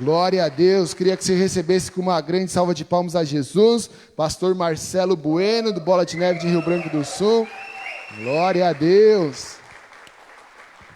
Glória a Deus. Queria que você recebesse com uma grande salva de palmas a Jesus. Pastor Marcelo Bueno, do Bola de Neve de Rio Branco do Sul. Glória a Deus.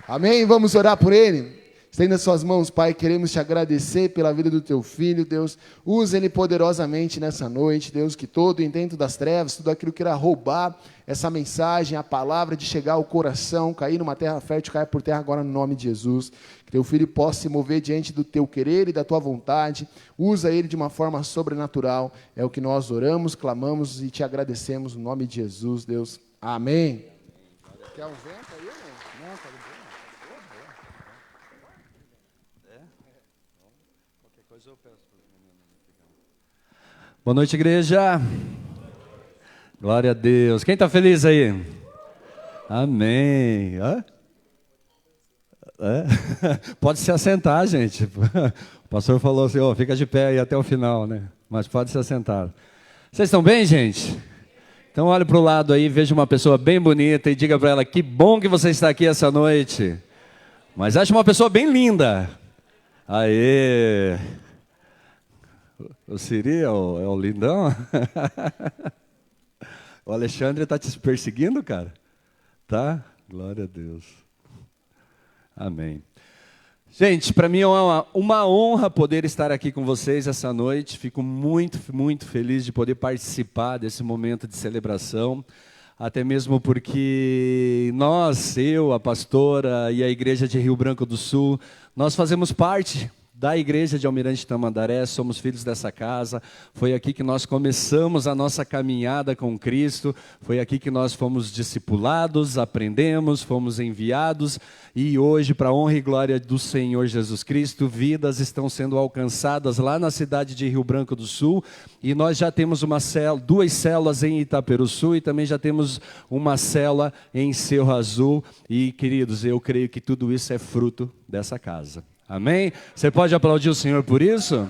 Amém? Vamos orar por ele? Estenda suas mãos, Pai, queremos te agradecer pela vida do teu filho, Deus. Usa ele poderosamente nessa noite, Deus, que todo o intento das trevas, tudo aquilo que irá roubar essa mensagem, a palavra de chegar ao coração, cair numa terra fértil, caia por terra agora no nome de Jesus. Que teu filho possa se mover diante do teu querer e da tua vontade. Usa ele de uma forma sobrenatural. É o que nós oramos, clamamos e te agradecemos no nome de Jesus, Deus. Amém. Quer um vento aí ou não? Não, tá de boa. Boa noite, igreja. Glória a Deus. Quem está feliz aí? Amém. Pode se assentar, gente. O pastor falou assim, fica de pé aí até o final, né? Mas pode se assentar. Vocês estão bem, gente? Então olhe para o lado aí, veja uma pessoa bem bonita e diga para ela, que bom que você está aqui essa noite. Mas ache uma pessoa bem linda. Aê! O Siri é o lindão? O Alexandre está te perseguindo, cara? Tá? Glória a Deus. Amém. Gente, para mim é uma honra poder estar aqui com vocês essa noite. Fico muito, muito feliz de poder participar desse momento de celebração. Até mesmo porque nós, eu, a pastora e a igreja de Rio Branco do Sul, nós fazemos parte da igreja de Almirante Tamandaré, somos filhos dessa casa, foi aqui que nós começamos a nossa caminhada com Cristo, foi aqui que nós fomos discipulados, aprendemos, fomos enviados, e hoje, para a honra e glória do Senhor Jesus Cristo, vidas estão sendo alcançadas lá na cidade de Rio Branco do Sul, e nós já temos duas células em Itaperuçu, e também já temos uma célula em Cerro Azul, e queridos, eu creio que tudo isso é fruto dessa casa. Amém? Você pode aplaudir o Senhor por isso?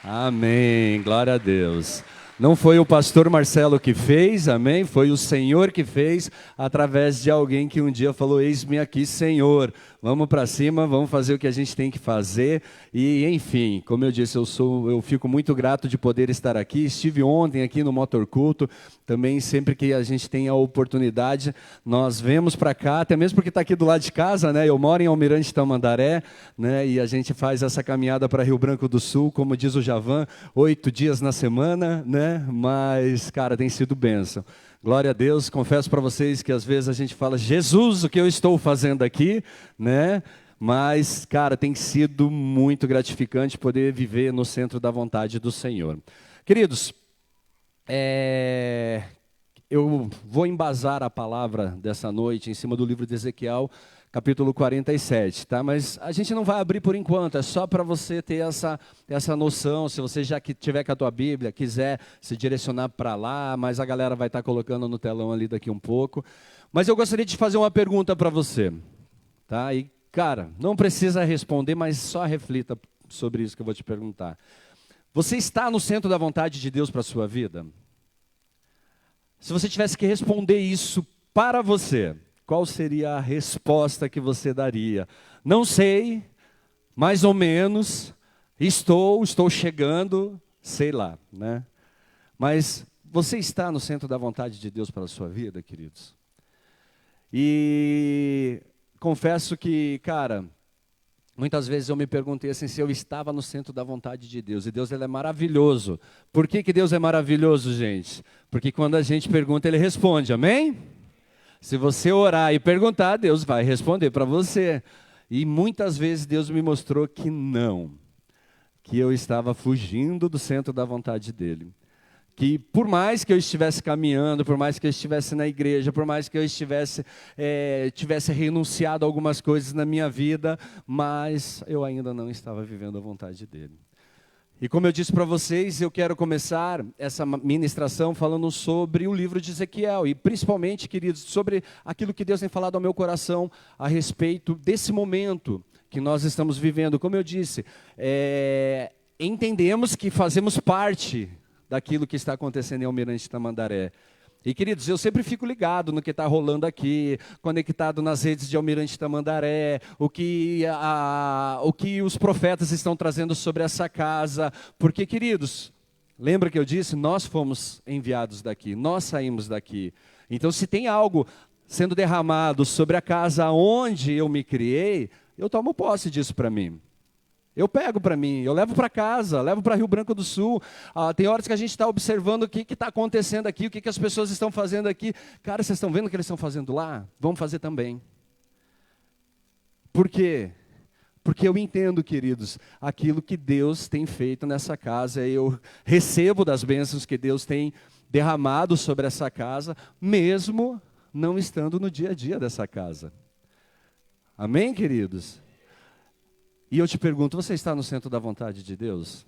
Amém, glória a Deus. Não foi o pastor Marcelo que fez, amém? Foi o Senhor que fez, através de alguém que um dia falou, eis-me aqui, Senhor. Vamos para cima, vamos fazer o que a gente tem que fazer. E, enfim, como eu disse, eu fico muito grato de poder estar aqui. Estive ontem aqui no Motor Culto. Também, sempre que a gente tem a oportunidade, nós vemos para cá, até mesmo porque está aqui do lado de casa, né? Eu moro em Almirante Tamandaré, né? E a gente faz essa caminhada para Rio Branco do Sul, como diz o Javan, 8 dias na semana, né? Mas, cara, tem sido bênção. Glória a Deus, confesso para vocês que às vezes a gente fala, Jesus, o que eu estou fazendo aqui, né? Mas, cara, tem sido muito gratificante poder viver no centro da vontade do Senhor. Queridos, eu vou embasar a palavra dessa noite em cima do livro de Ezequiel, capítulo 47, tá? Mas a gente não vai abrir por enquanto, é só para você ter essa noção, se você já tiver com a tua Bíblia, quiser se direcionar para lá, mas a galera vai estar colocando no telão ali daqui um pouco. Mas eu gostaria de fazer uma pergunta para você, tá? E, cara, não precisa responder, mas só reflita sobre isso que eu vou te perguntar. Você está no centro da vontade de Deus para a sua vida? Se você tivesse que responder isso para você, qual seria a resposta que você daria? Não sei, mais ou menos, estou chegando, sei lá, né? Mas você está no centro da vontade de Deus para a sua vida, queridos? E confesso que, cara, muitas vezes eu me perguntei assim, se eu estava no centro da vontade de Deus. E Deus, ele é maravilhoso. Por que Deus é maravilhoso, gente? Porque quando a gente pergunta, ele responde, amém? Se você orar e perguntar, Deus vai responder para você. E muitas vezes Deus me mostrou que não, que eu estava fugindo do centro da vontade dele. Que por mais que eu estivesse caminhando, por mais que eu estivesse na igreja, por mais que eu tivesse renunciado a algumas coisas na minha vida, mas eu ainda não estava vivendo a vontade dele. E como eu disse para vocês, eu quero começar essa ministração falando sobre o livro de Ezequiel. E principalmente, queridos, sobre aquilo que Deus tem falado ao meu coração a respeito desse momento que nós estamos vivendo. Como eu disse, entendemos que fazemos parte daquilo que está acontecendo em Almirante Tamandaré. E, queridos, eu sempre fico ligado no que está rolando aqui, conectado nas redes de Almirante Tamandaré, o que os profetas estão trazendo sobre essa casa. Porque, queridos, lembra que eu disse? Nós fomos enviados daqui, nós saímos daqui. Então, se tem algo sendo derramado sobre a casa onde eu me criei, eu tomo posse disso para mim. Eu pego para mim, eu levo para casa, levo para Rio Branco do Sul. Tem horas que a gente está observando o que está acontecendo aqui, o que as pessoas estão fazendo aqui. Cara, vocês estão vendo o que eles estão fazendo lá? Vamos fazer também. Por quê? Porque eu entendo, queridos, aquilo que Deus tem feito nessa casa. Eu recebo das bênçãos que Deus tem derramado sobre essa casa, mesmo não estando no dia a dia dessa casa. Amém, queridos? E eu te pergunto, você está no centro da vontade de Deus?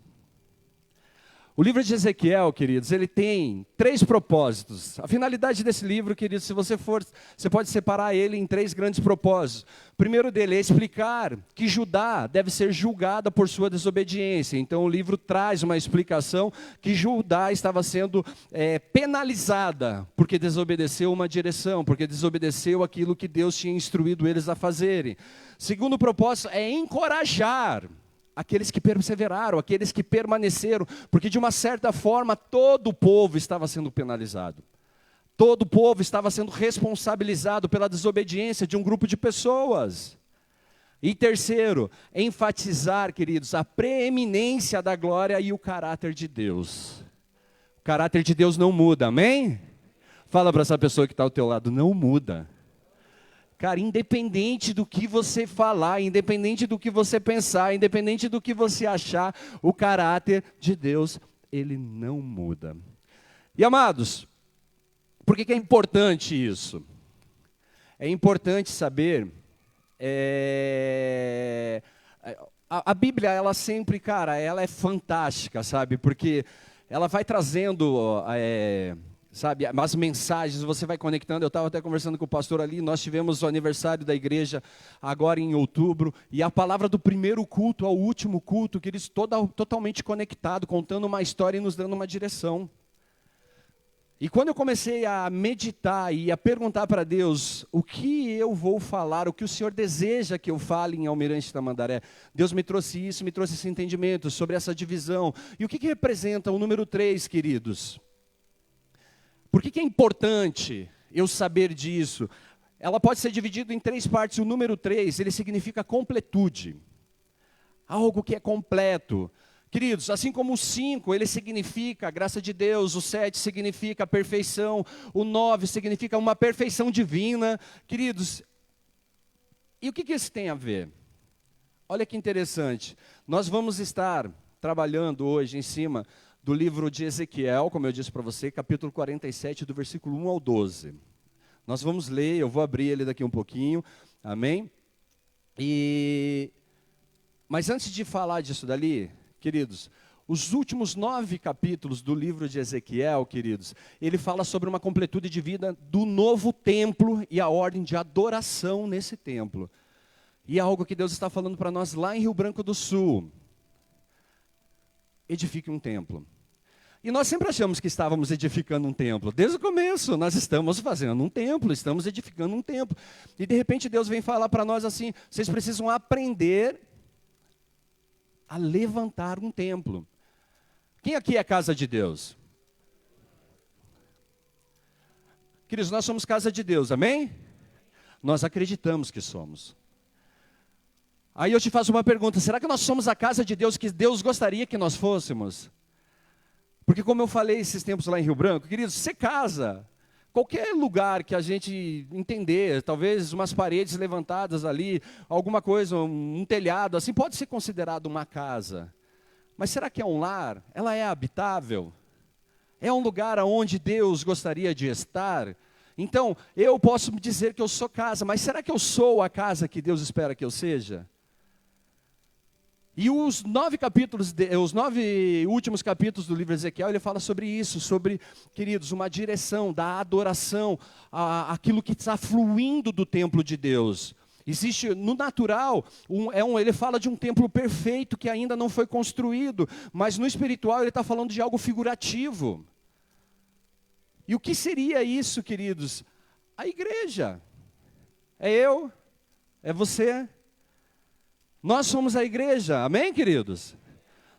O livro de Ezequiel, queridos, ele tem 3 propósitos. A finalidade desse livro, queridos, se você for, você pode separar ele em 3 grandes propósitos. O primeiro dele é explicar que Judá deve ser julgada por sua desobediência. Então o livro traz uma explicação que Judá estava sendo penalizada porque desobedeceu uma direção, porque desobedeceu aquilo que Deus tinha instruído eles a fazerem. Segundo propósito é encorajar aqueles que perseveraram, aqueles que permaneceram, porque de uma certa forma todo o povo estava sendo penalizado. Todo o povo estava sendo responsabilizado pela desobediência de um grupo de pessoas. E terceiro, enfatizar, queridos, a preeminência da glória e o caráter de Deus. O caráter de Deus não muda, amém? Fala para essa pessoa que está ao teu lado, não muda. Cara, independente do que você falar, independente do que você pensar, independente do que você achar, o caráter de Deus, ele não muda. E amados, por que é importante isso? É importante saber, a Bíblia, ela sempre, cara, ela é fantástica, sabe? Porque ela vai trazendo... sabe, as mensagens, você vai conectando. Eu estava até conversando com o pastor ali, nós tivemos o aniversário da igreja agora em outubro, e a palavra do primeiro culto ao último culto, que eles totalmente conectado, contando uma história e nos dando uma direção. E quando eu comecei a meditar e a perguntar para Deus, o que eu vou falar, o que o Senhor deseja que eu fale em Almirante Tamandaré, Deus me trouxe isso, me trouxe esse entendimento sobre essa divisão. E o que representa o número 3, queridos? Por que é importante eu saber disso? Ela pode ser dividida em 3 partes. O número 3, ele significa completude. Algo que é completo. Queridos, assim como o 5, ele significa a graça de Deus. O 7 significa a perfeição. O 9 significa uma perfeição divina. Queridos, e o que isso tem a ver? Olha que interessante. Nós vamos estar trabalhando hoje em cima do livro de Ezequiel, como eu disse para você, capítulo 47, do versículo 1 ao 12. Nós vamos ler, eu vou abrir ele daqui um pouquinho, amém? Mas antes de falar disso dali, queridos, os últimos 9 capítulos do livro de Ezequiel, queridos, ele fala sobre uma completude de vida do novo templo e a ordem de adoração nesse templo. E é algo que Deus está falando para nós lá em Rio Branco do Sul. Edifique um templo. E nós sempre achamos que estávamos edificando um templo. Desde o começo, nós estamos fazendo um templo, estamos edificando um templo. E de repente Deus vem falar para nós assim, vocês precisam aprender a levantar um templo. Quem aqui é casa de Deus? Queridos, nós somos casa de Deus, amém? Nós acreditamos que somos. Aí eu te faço uma pergunta, será que nós somos a casa de Deus que Deus gostaria que nós fôssemos? Porque como eu falei esses tempos lá em Rio Branco, queridos, você casa, qualquer lugar que a gente entender, talvez umas paredes levantadas ali, alguma coisa, um telhado, assim, pode ser considerado uma casa. Mas será que é um lar? Ela é habitável? É um lugar onde Deus gostaria de estar? Então, eu posso dizer que eu sou casa, mas será que eu sou a casa que Deus espera que eu seja? E os 9 últimos capítulos do livro de Ezequiel, ele fala sobre isso, sobre, queridos, uma direção da adoração, aquilo que está fluindo do templo de Deus. Existe, no natural, ele fala de um templo perfeito que ainda não foi construído, mas no espiritual ele está falando de algo figurativo. E o que seria isso, queridos? A igreja. É eu, é você. Nós somos a igreja, amém, queridos?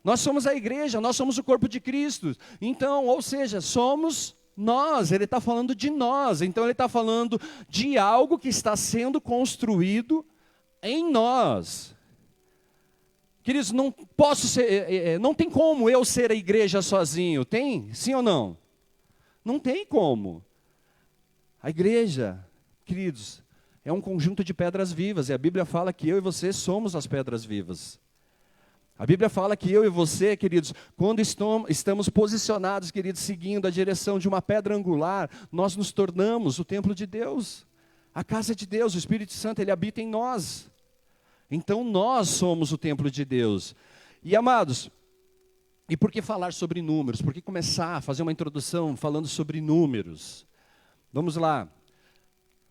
Nós somos a igreja, nós somos o corpo de Cristo. Então, ou seja, somos nós, ele está falando de nós. Então, ele está falando de algo que está sendo construído em nós. Queridos, não posso ser, não tem como eu ser a igreja sozinho, tem? Sim ou não? Não tem como. A igreja, queridos, é um conjunto de pedras vivas, e a Bíblia fala que eu e você somos as pedras vivas. A Bíblia fala que eu e você, queridos, quando estamos posicionados, queridos, seguindo a direção de uma pedra angular, nós nos tornamos o templo de Deus, a casa de Deus, o Espírito Santo, ele habita em nós. Então nós somos o templo de Deus. E amados, e por que falar sobre números? Por que começar a fazer uma introdução falando sobre números? Vamos lá.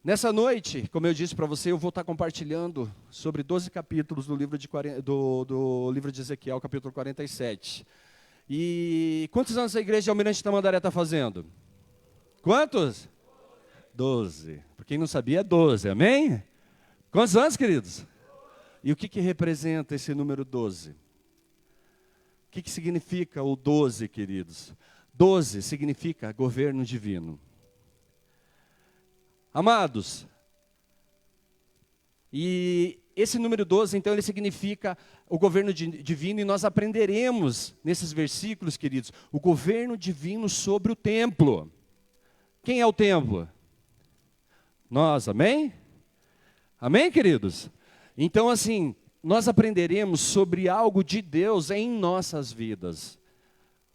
Nessa noite, como eu disse para você, eu vou estar compartilhando sobre 12 capítulos do livro do livro de Ezequiel, capítulo 47. E quantos anos a igreja de Almirante Tamandaré está fazendo? Quantos? 12. Por quem não sabia, 12, amém? Quantos anos, queridos? E o que representa esse número 12? O que significa o 12, queridos? 12 significa governo divino. Amados, e esse número 12, então, ele significa o governo divino, e nós aprenderemos nesses versículos, queridos, o governo divino sobre o templo. Quem é o templo? Nós, amém? Amém, queridos? Então, assim, nós aprenderemos sobre algo de Deus em nossas vidas.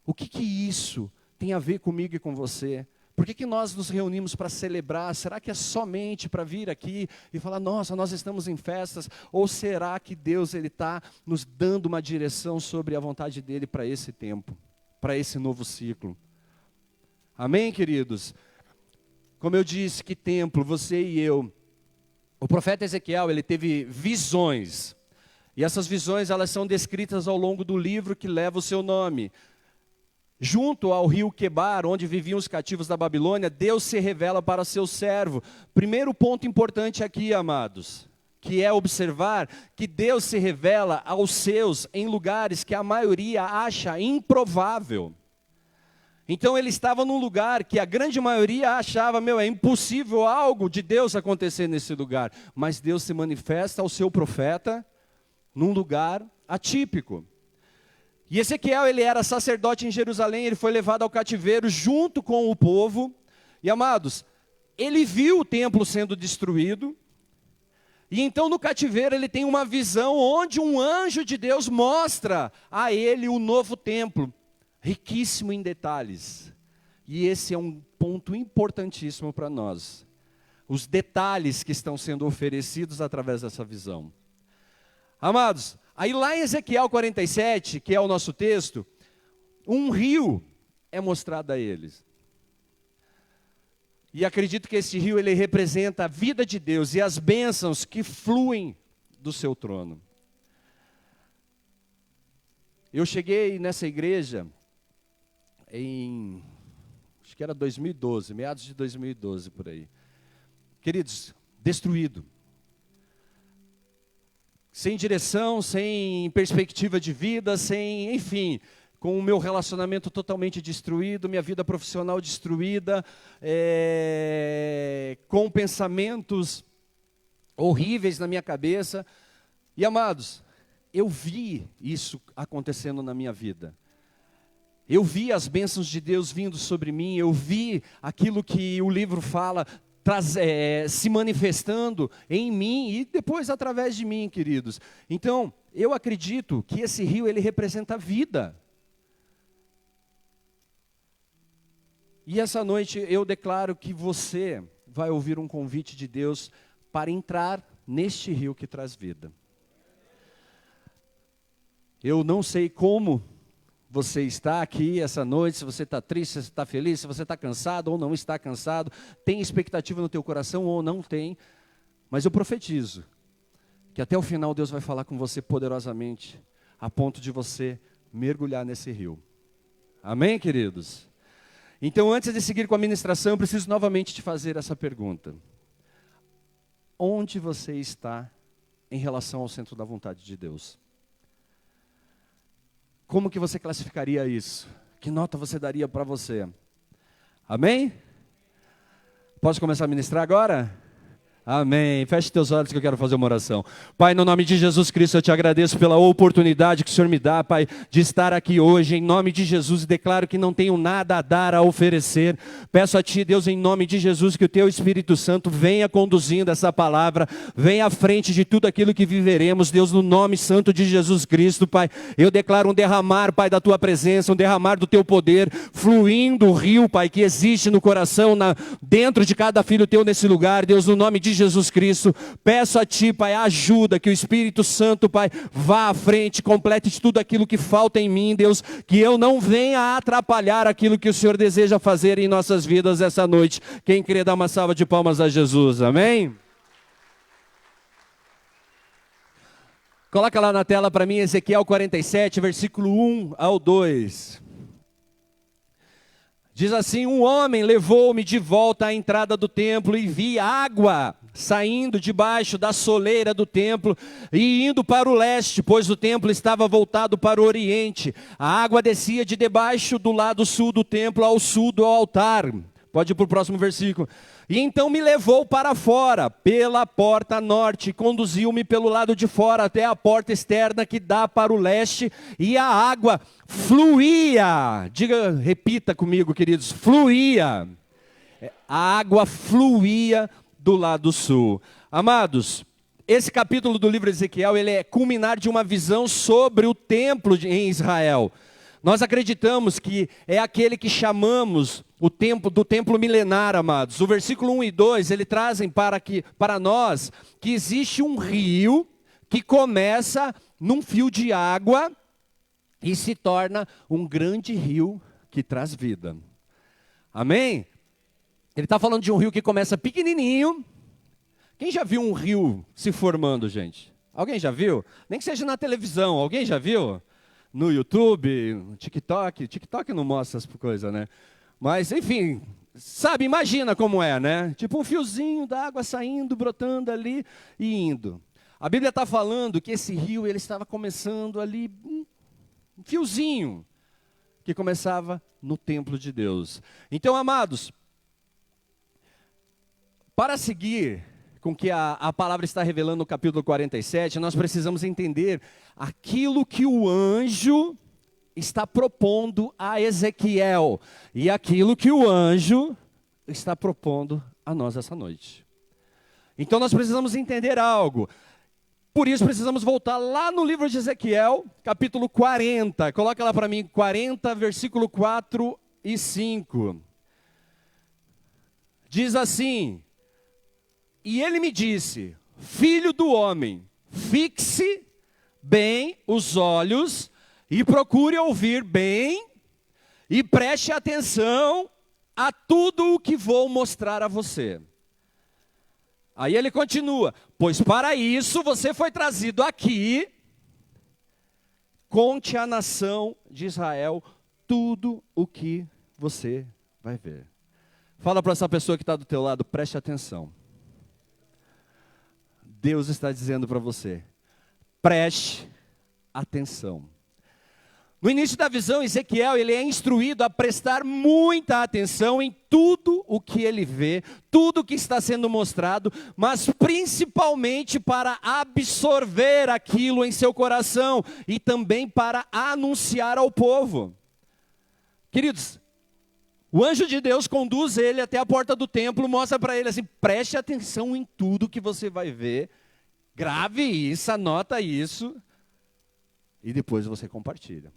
O que isso tem a ver comigo e com você? Por que nós nos reunimos para celebrar? Será que é somente para vir aqui e falar, nossa, nós estamos em festas? Ou será que Deus está nos dando uma direção sobre a vontade dEle para esse tempo, para esse novo ciclo? Amém, queridos? Como eu disse, que templo, você e eu. O profeta Ezequiel, ele teve visões. E essas visões, elas são descritas ao longo do livro que leva o seu nome. Junto ao rio Quebar, onde viviam os cativos da Babilônia, Deus se revela para seu servo. Primeiro ponto importante aqui, amados, que é observar que Deus se revela aos seus em lugares que a maioria acha improvável. Então ele estava num lugar que a grande maioria achava, é impossível algo de Deus acontecer nesse lugar. Mas Deus se manifesta ao seu profeta num lugar atípico. E Ezequiel, ele era sacerdote em Jerusalém, ele foi levado ao cativeiro junto com o povo. E amados, ele viu o templo sendo destruído. E então no cativeiro ele tem uma visão onde um anjo de Deus mostra a ele o novo templo, riquíssimo em detalhes. E esse é um ponto importantíssimo para nós. Os detalhes que estão sendo oferecidos através dessa visão. Amados, aí lá em Ezequiel 47, que é o nosso texto, um rio é mostrado a eles. E acredito que esse rio, ele representa a vida de Deus e as bênçãos que fluem do seu trono. Eu cheguei nessa igreja em, acho que era 2012, meados de 2012 por aí. Queridos, destruído. Sem direção, sem perspectiva de vida, enfim, com o meu relacionamento totalmente destruído, minha vida profissional destruída, com pensamentos horríveis na minha cabeça. E amados, eu vi isso acontecendo na minha vida. Eu vi as bênçãos de Deus vindo sobre mim, eu vi aquilo que o livro fala, se manifestando em mim e depois através de mim, queridos. Então, eu acredito que esse rio, ele representa a vida. E essa noite eu declaro que você vai ouvir um convite de Deus para entrar neste rio que traz vida. Eu não sei como você está aqui essa noite, se você está triste, se você está feliz, se você está cansado ou não está cansado, tem expectativa no teu coração ou não tem, mas eu profetizo que até o final Deus vai falar com você poderosamente, a ponto de você mergulhar nesse rio. Amém, queridos? Então, antes de seguir com a ministração, eu preciso novamente te fazer essa pergunta. Onde você está em relação ao centro da vontade de Deus? Como que você classificaria isso? Que nota você daria para você? Amém? Posso começar a ministrar agora? Amém. Feche teus olhos que eu quero fazer uma oração. Pai, no nome de Jesus Cristo, eu te agradeço pela oportunidade que o Senhor me dá, Pai, de estar aqui hoje, em nome de Jesus, e declaro que não tenho nada a dar, a oferecer. Peço a Ti, Deus, em nome de Jesus, que o Teu Espírito Santo venha conduzindo essa palavra, venha à frente de tudo aquilo que viveremos, Deus, no nome santo de Jesus Cristo, Pai. Eu declaro um derramar, Pai, da Tua presença, um derramar do Teu poder, fluindo o rio, Pai, que existe no coração, dentro de cada filho Teu nesse lugar, Deus, no nome de Jesus Cristo, peço a Ti, Pai, ajuda, que o Espírito Santo, Pai, vá à frente, complete tudo aquilo que falta em mim, Deus, que eu não venha atrapalhar aquilo que o Senhor deseja fazer em nossas vidas essa noite. Quem crê, dá uma salva de palmas a Jesus, amém? Coloca lá na tela para mim, Ezequiel 47, versículo 1 ao 2. Diz assim: um homem levou-me de volta à entrada do templo e vi água saindo debaixo da soleira do templo e indo para o leste, pois o templo estava voltado para o oriente. A água descia de debaixo do lado sul do templo ao sul do altar. Pode ir para o próximo versículo. E então me levou para fora, pela porta norte, conduziu-me pelo lado de fora até a porta externa que dá para o leste, e a água fluía. Repita comigo, queridos, fluía. A água fluía do lado sul. Amados, esse capítulo do livro de Ezequiel, ele é culminar de uma visão sobre o templo em Israel. Nós acreditamos que é aquele que chamamos o tempo do templo milenar, amados. O versículo 1 e 2, ele trazem para nós que existe um rio que começa num fio de água e se torna um grande rio que traz vida. Amém? Ele está falando de um rio que começa pequenininho. Quem já viu um rio se formando, gente? Alguém já viu? Nem que seja na televisão, alguém já viu? No YouTube, no TikTok. TikTok não mostra essas coisas, né? Mas, enfim, sabe, imagina como é, né? Tipo um fiozinho d'água saindo, brotando ali e indo. A Bíblia está falando que esse rio, ele estava começando ali, um fiozinho, que começava no templo de Deus. Então, amados, para seguir com que a palavra está revelando no capítulo 47, nós precisamos entender aquilo que o anjo está propondo a Ezequiel e aquilo que o anjo está propondo a nós essa noite. Então nós precisamos entender algo. Por isso precisamos voltar lá no livro de Ezequiel, capítulo 40. Coloca lá para mim, 40, versículo 4 e 5. Diz assim: e ele me disse, filho do homem, fixe bem os olhos e procure ouvir bem e preste atenção a tudo o que vou mostrar a você. Aí ele continua, pois para isso você foi trazido aqui, conte à nação de Israel tudo o que você vai ver. Fala para essa pessoa que está do teu lado, preste atenção. Deus está dizendo para você, preste atenção. No início da visão, Ezequiel, ele é instruído a prestar muita atenção em tudo o que ele vê, tudo o que está sendo mostrado, mas principalmente para absorver aquilo em seu coração e também para anunciar ao povo. Queridos, o anjo de Deus conduz ele até a porta do templo, mostra para ele assim, preste atenção em tudo que você vai ver, grave isso, anota isso, e depois você compartilha.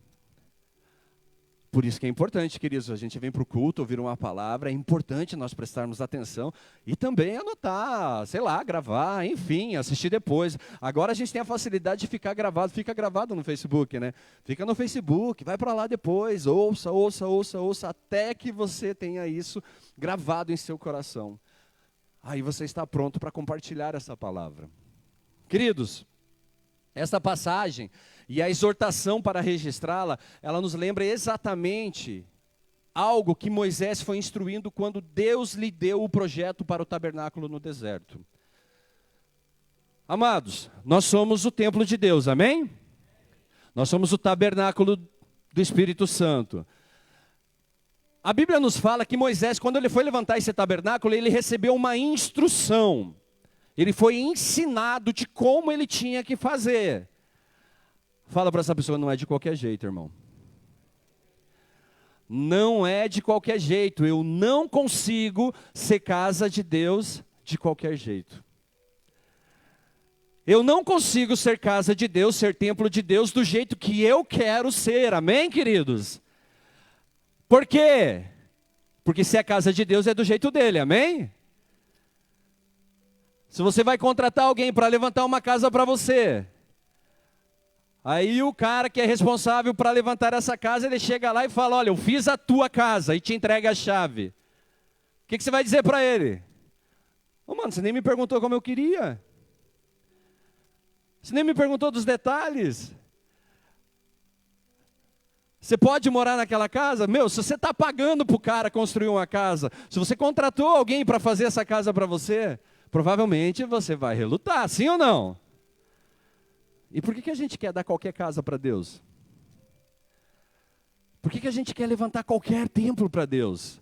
Por isso que é importante, queridos, a gente vem para o culto, ouvir uma palavra, é importante nós prestarmos atenção e também anotar, sei lá, gravar, enfim, assistir depois. Agora a gente tem a facilidade de ficar gravado, fica gravado no Facebook, né? Fica no Facebook, vai para lá depois, ouça, até que você tenha isso gravado em seu coração. Aí você está pronto para compartilhar essa palavra. Queridos, essa passagem e a exortação para registrá-la, ela nos lembra exatamente algo que Moisés foi instruindo quando Deus lhe deu o projeto para o tabernáculo no deserto. Amados, nós somos o templo de Deus, amém? Nós somos o tabernáculo do Espírito Santo. A Bíblia nos fala que Moisés, quando ele foi levantar esse tabernáculo, ele recebeu uma instrução. Ele foi ensinado de como ele tinha que fazer. Fala para essa pessoa, não é de qualquer jeito, irmão. Não é de qualquer jeito. Eu não consigo ser casa de Deus de qualquer jeito. Eu não consigo ser casa de Deus, ser templo de Deus do jeito que eu quero ser. Amém, queridos? Por quê? Porque se é casa de Deus é do jeito dele, amém? Se você vai contratar alguém para levantar uma casa para você, aí o cara que é responsável para levantar essa casa, ele chega lá e fala, olha, eu fiz a tua casa, e te entrega a chave. O que você vai dizer para ele? Ô, mano, você nem me perguntou como eu queria. Você nem me perguntou dos detalhes. Você pode morar naquela casa? Meu, se você está pagando para o cara construir uma casa, se você contratou alguém para fazer essa casa para você, provavelmente você vai relutar, sim ou não? E por que a gente quer dar qualquer casa para Deus? Por que a gente quer levantar qualquer templo para Deus?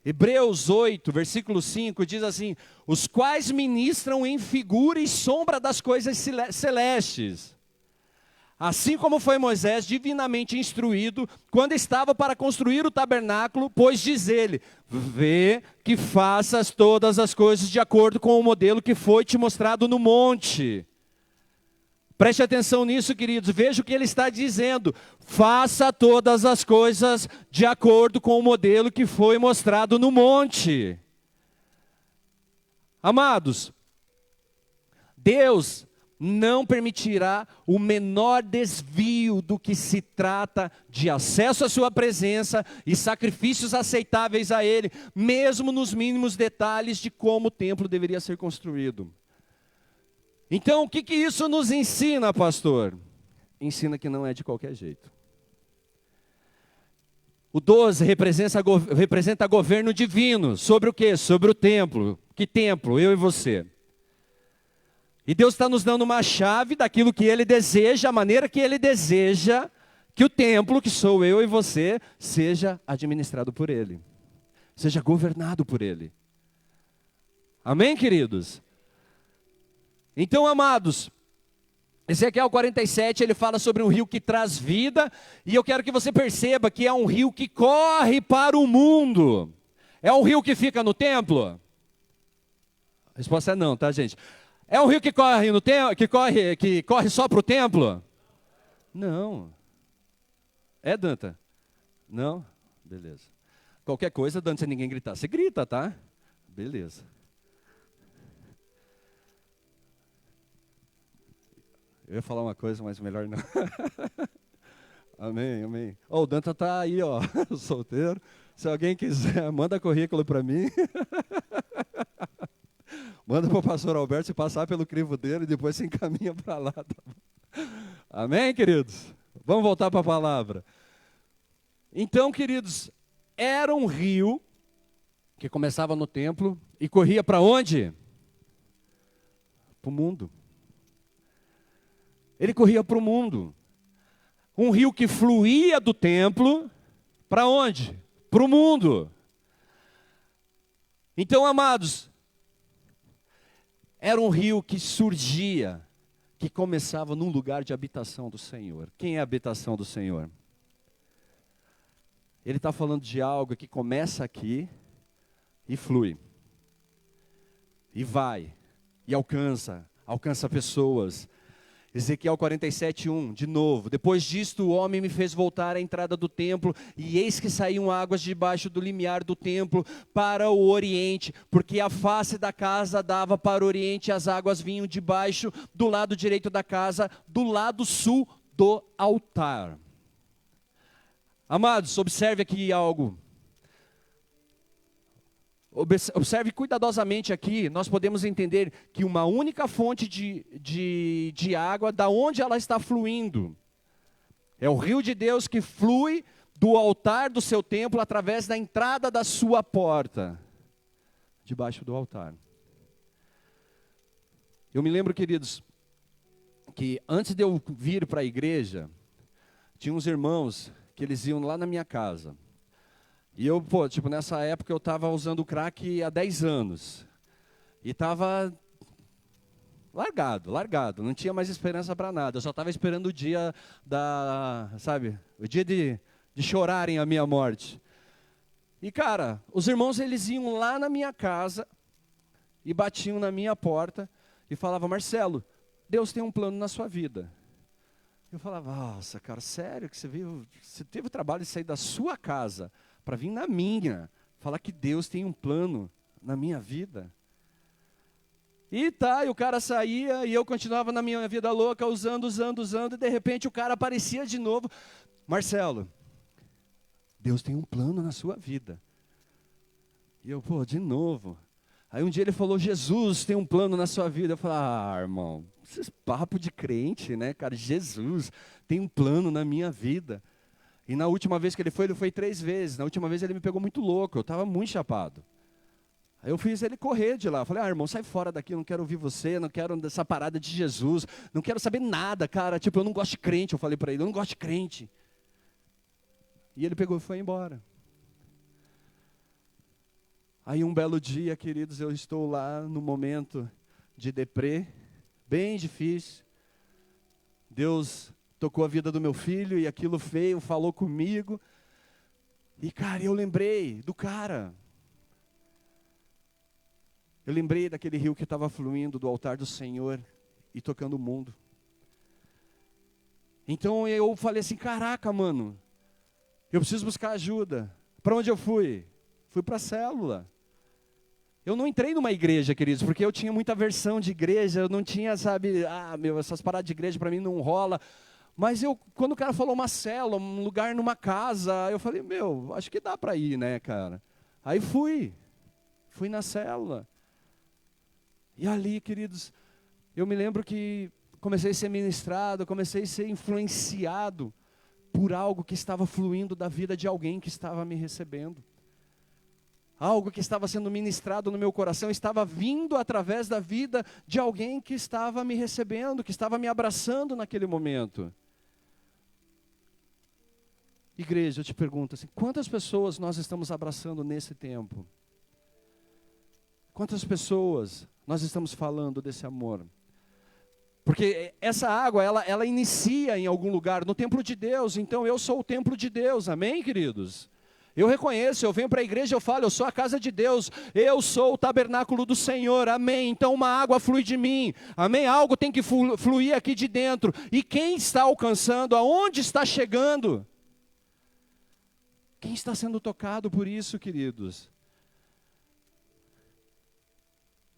Hebreus 8, versículo 5, diz assim, os quais ministram em figura e sombra das coisas celestes. Assim como foi Moisés divinamente instruído, quando estava para construir o tabernáculo, pois diz ele, vê que faças todas as coisas de acordo com o modelo que foi te mostrado no monte. Preste atenção nisso, queridos, veja o que ele está dizendo, faça todas as coisas de acordo com o modelo que foi mostrado no monte. Amados, Deus não permitirá o menor desvio do que se trata de acesso à sua presença e sacrifícios aceitáveis a Ele, mesmo nos mínimos detalhes de como o templo deveria ser construído. Então, o que isso nos ensina, pastor? Ensina que não é de qualquer jeito. O 12 representa governo divino. Sobre o quê? Sobre o templo. Que templo? Eu e você. E Deus está nos dando uma chave daquilo que Ele deseja, a maneira que Ele deseja que o templo, que sou eu e você, seja administrado por Ele. Seja governado por Ele. Amém, queridos? Então, amados, Ezequiel 47, ele fala sobre um rio que traz vida, e eu quero que você perceba que é um rio que corre para o mundo. É um rio que fica no templo? A resposta é não, tá, gente? É um rio que corre no templo, que corre só para o templo? Não. É, Danta? Não? Beleza. Qualquer coisa, Danta, se ninguém gritar, você grita, tá? Beleza. Eu ia falar uma coisa, mas melhor não. Amém, amém. Oh, o Danta tá aí, ó, solteiro. Se alguém quiser, manda currículo para mim. Manda para o pastor Alberto se passar pelo crivo dele e depois se encaminha para lá. Tá? Amém, queridos? Vamos voltar para a palavra. Então, queridos, era um rio que começava no templo e corria para onde? Para o mundo. Ele corria para o mundo. Um rio que fluía do templo, para onde? Para o mundo. Então, amados, era um rio que surgia, que começava num lugar de habitação do Senhor. Quem é a habitação do Senhor? Ele está falando de algo que começa aqui e flui. E vai, e alcança pessoas. Ezequiel 47:1, de novo. Depois disto o homem me fez voltar à entrada do templo, e eis que saíam águas debaixo do limiar do templo para o oriente, porque a face da casa dava para o oriente, e as águas vinham debaixo do lado direito da casa, do lado sul do altar. Amados, observe aqui algo. Observe cuidadosamente aqui, nós podemos entender que uma única fonte de água, da onde ela está fluindo. É o rio de Deus que flui do altar do seu templo através da entrada da sua porta, debaixo do altar. Eu me lembro, queridos, que antes de eu vir para a igreja, tinha uns irmãos que eles iam lá na minha casa. E eu, nessa época eu estava usando crack há 10 anos. E estava largado, não tinha mais esperança para nada. Eu só estava esperando o dia o dia de chorarem a minha morte. E cara, os irmãos eles iam lá na minha casa e batiam na minha porta e falavam: Marcelo, Deus tem um plano na sua vida. Eu falava: nossa, cara, sério que você teve o trabalho de sair da sua casa para vir na minha, falar que Deus tem um plano na minha vida? E o cara saía e eu continuava na minha vida louca, usando, e de repente o cara aparecia de novo: Marcelo, Deus tem um plano na sua vida. E eu, de novo. Aí um dia ele falou: Jesus tem um plano na sua vida. Eu falei: irmão, esses papos de crente, né, cara? Jesus tem um plano na minha vida. E na última vez que ele foi 3 vezes. Na última vez ele me pegou muito louco, eu estava muito chapado. Aí eu fiz ele correr de lá. Eu falei: irmão, sai fora daqui, eu não quero ouvir você, não quero dessa parada de Jesus, não quero saber nada, cara. Eu não gosto de crente, eu falei para ele, eu não gosto de crente. E ele pegou e foi embora. Aí um belo dia, queridos, eu estou lá no momento de deprê, bem difícil. Deus tocou a vida do meu filho e aquilo veio, falou comigo. E cara, eu lembrei do cara. Eu lembrei daquele rio que estava fluindo do altar do Senhor e tocando o mundo. Então eu falei assim: caraca, mano, eu preciso buscar ajuda. Para onde eu fui? Fui para a célula. Eu não entrei numa igreja, queridos, porque eu tinha muita aversão de igreja, eu não tinha, essas paradas de igreja para mim não rola. Mas quando o cara falou uma célula, um lugar numa casa, eu falei: acho que dá para ir, né, cara? Aí fui na célula. E ali, queridos, eu me lembro que comecei a ser ministrado, comecei a ser influenciado por algo que estava fluindo da vida de alguém que estava me recebendo. Algo que estava sendo ministrado no meu coração, estava vindo através da vida de alguém que estava me recebendo, que estava me abraçando naquele momento. Igreja, eu te pergunto assim, quantas pessoas nós estamos abraçando nesse tempo? Quantas pessoas nós estamos falando desse amor? Porque essa água, ela inicia em algum lugar, no templo de Deus. Então eu sou o templo de Deus, amém, queridos? Eu reconheço, eu venho para a igreja, eu falo, eu sou a casa de Deus, eu sou o tabernáculo do Senhor, amém. Então uma água flui de mim, amém. Algo tem que fluir aqui de dentro. E quem está alcançando, aonde está chegando? Quem está sendo tocado por isso, queridos?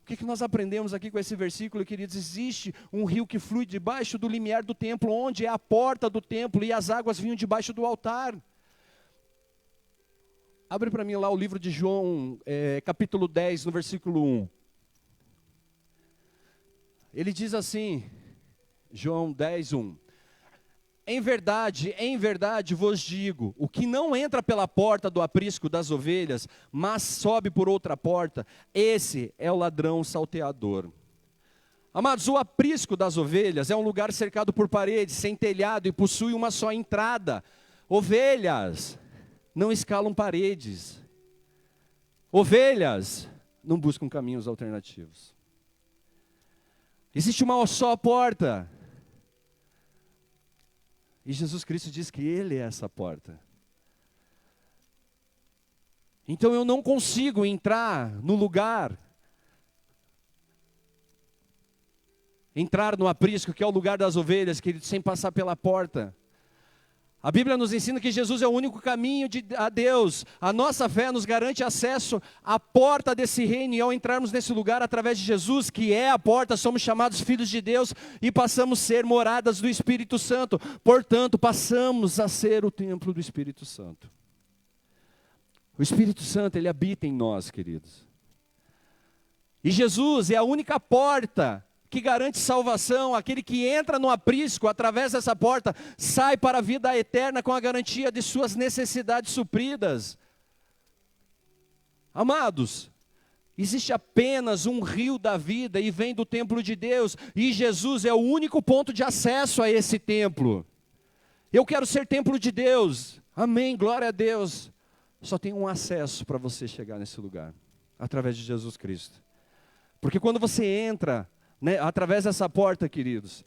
O que nós aprendemos aqui com esse versículo, queridos? Existe um rio que flui debaixo do limiar do templo, onde é a porta do templo, e as águas vinham debaixo do altar. Abre para mim lá o livro de João, capítulo 10, no versículo 1. Ele diz assim, João 10, 1. Em verdade vos digo, o que não entra pela porta do aprisco das ovelhas, mas sobe por outra porta, esse é o ladrão salteador. Amados, o aprisco das ovelhas é um lugar cercado por paredes, sem telhado e possui uma só entrada. Ovelhas não escalam paredes. Ovelhas não buscam caminhos alternativos. Existe uma só porta. E Jesus Cristo diz que Ele é essa porta. Então eu não consigo entrar no lugar, entrar no aprisco, que é o lugar das ovelhas, querido, sem passar pela porta. A Bíblia nos ensina que Jesus é o único caminho a Deus. A nossa fé nos garante acesso à porta desse reino. E ao entrarmos nesse lugar através de Jesus, que é a porta, somos chamados filhos de Deus e passamos a ser moradas do Espírito Santo. Portanto, passamos a ser o templo do Espírito Santo. O Espírito Santo, Ele habita em nós, queridos. E Jesus é a única porta que garante salvação, aquele que entra no aprisco, através dessa porta, sai para a vida eterna com a garantia de suas necessidades supridas. Amados, existe apenas um rio da vida e vem do templo de Deus, e Jesus é o único ponto de acesso a esse templo. Eu quero ser templo de Deus, amém, glória a Deus. Só tem um acesso para você chegar nesse lugar, através de Jesus Cristo. Porque quando você entra, né, através dessa porta, queridos,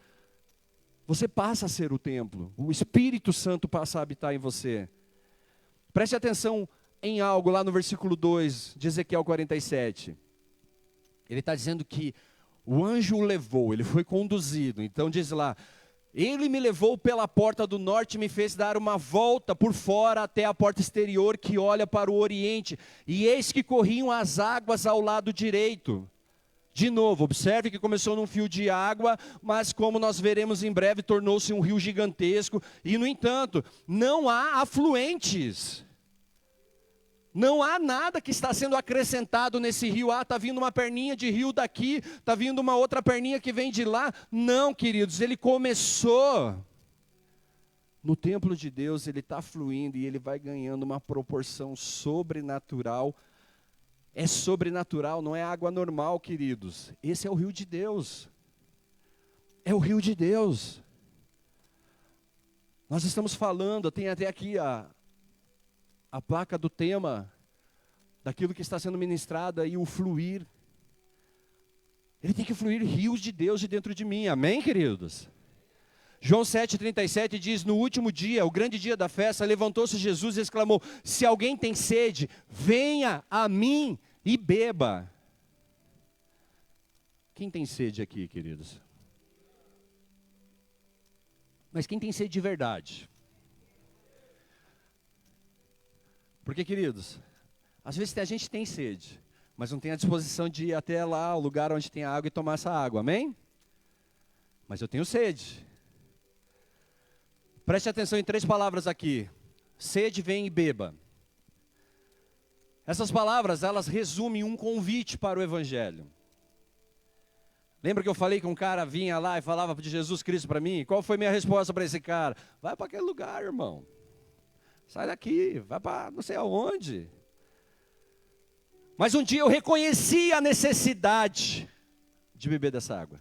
você passa a ser o templo, o Espírito Santo passa a habitar em você. Preste atenção em algo lá no versículo 2 de Ezequiel 47. Ele está dizendo que o anjo o levou, ele foi conduzido. Então diz lá, ele me levou pela porta do norte e me fez dar uma volta por fora até a porta exterior que olha para o oriente. E eis que corriam as águas ao lado direito. De novo, observe que começou num fio de água, mas como nós veremos em breve, tornou-se um rio gigantesco. E no entanto, não há afluentes. Não há nada que está sendo acrescentado nesse rio. Ah, está vindo uma perninha de rio daqui, está vindo uma outra perninha que vem de lá. Não, queridos, ele começou no templo de Deus, ele está fluindo e ele vai ganhando uma proporção sobrenatural. É sobrenatural, não é água normal, queridos. Esse é o rio de Deus. É o rio de Deus. Nós estamos falando, tem até aqui a placa do tema, daquilo que está sendo ministrado aí, o fluir. Ele tem que fluir rios de Deus de dentro de mim, amém, queridos? João 7,37 diz, no último dia, o grande dia da festa, levantou-se Jesus e exclamou, se alguém tem sede, venha a mim e beba. Quem tem sede aqui, queridos? Mas quem tem sede de verdade? Porque, queridos, às vezes a gente tem sede, mas não tem a disposição de ir até lá, o lugar onde tem água e tomar essa água, amém? Mas eu tenho sede. Preste atenção em 3 palavras aqui. Sede, vem e beba. Essas palavras, elas resumem um convite para o Evangelho. Lembra que eu falei que um cara vinha lá e falava de Jesus Cristo para mim? Qual foi minha resposta para esse cara? Vai para aquele lugar, irmão. Sai daqui, vai para não sei aonde. Mas um dia eu reconheci a necessidade de beber dessa água.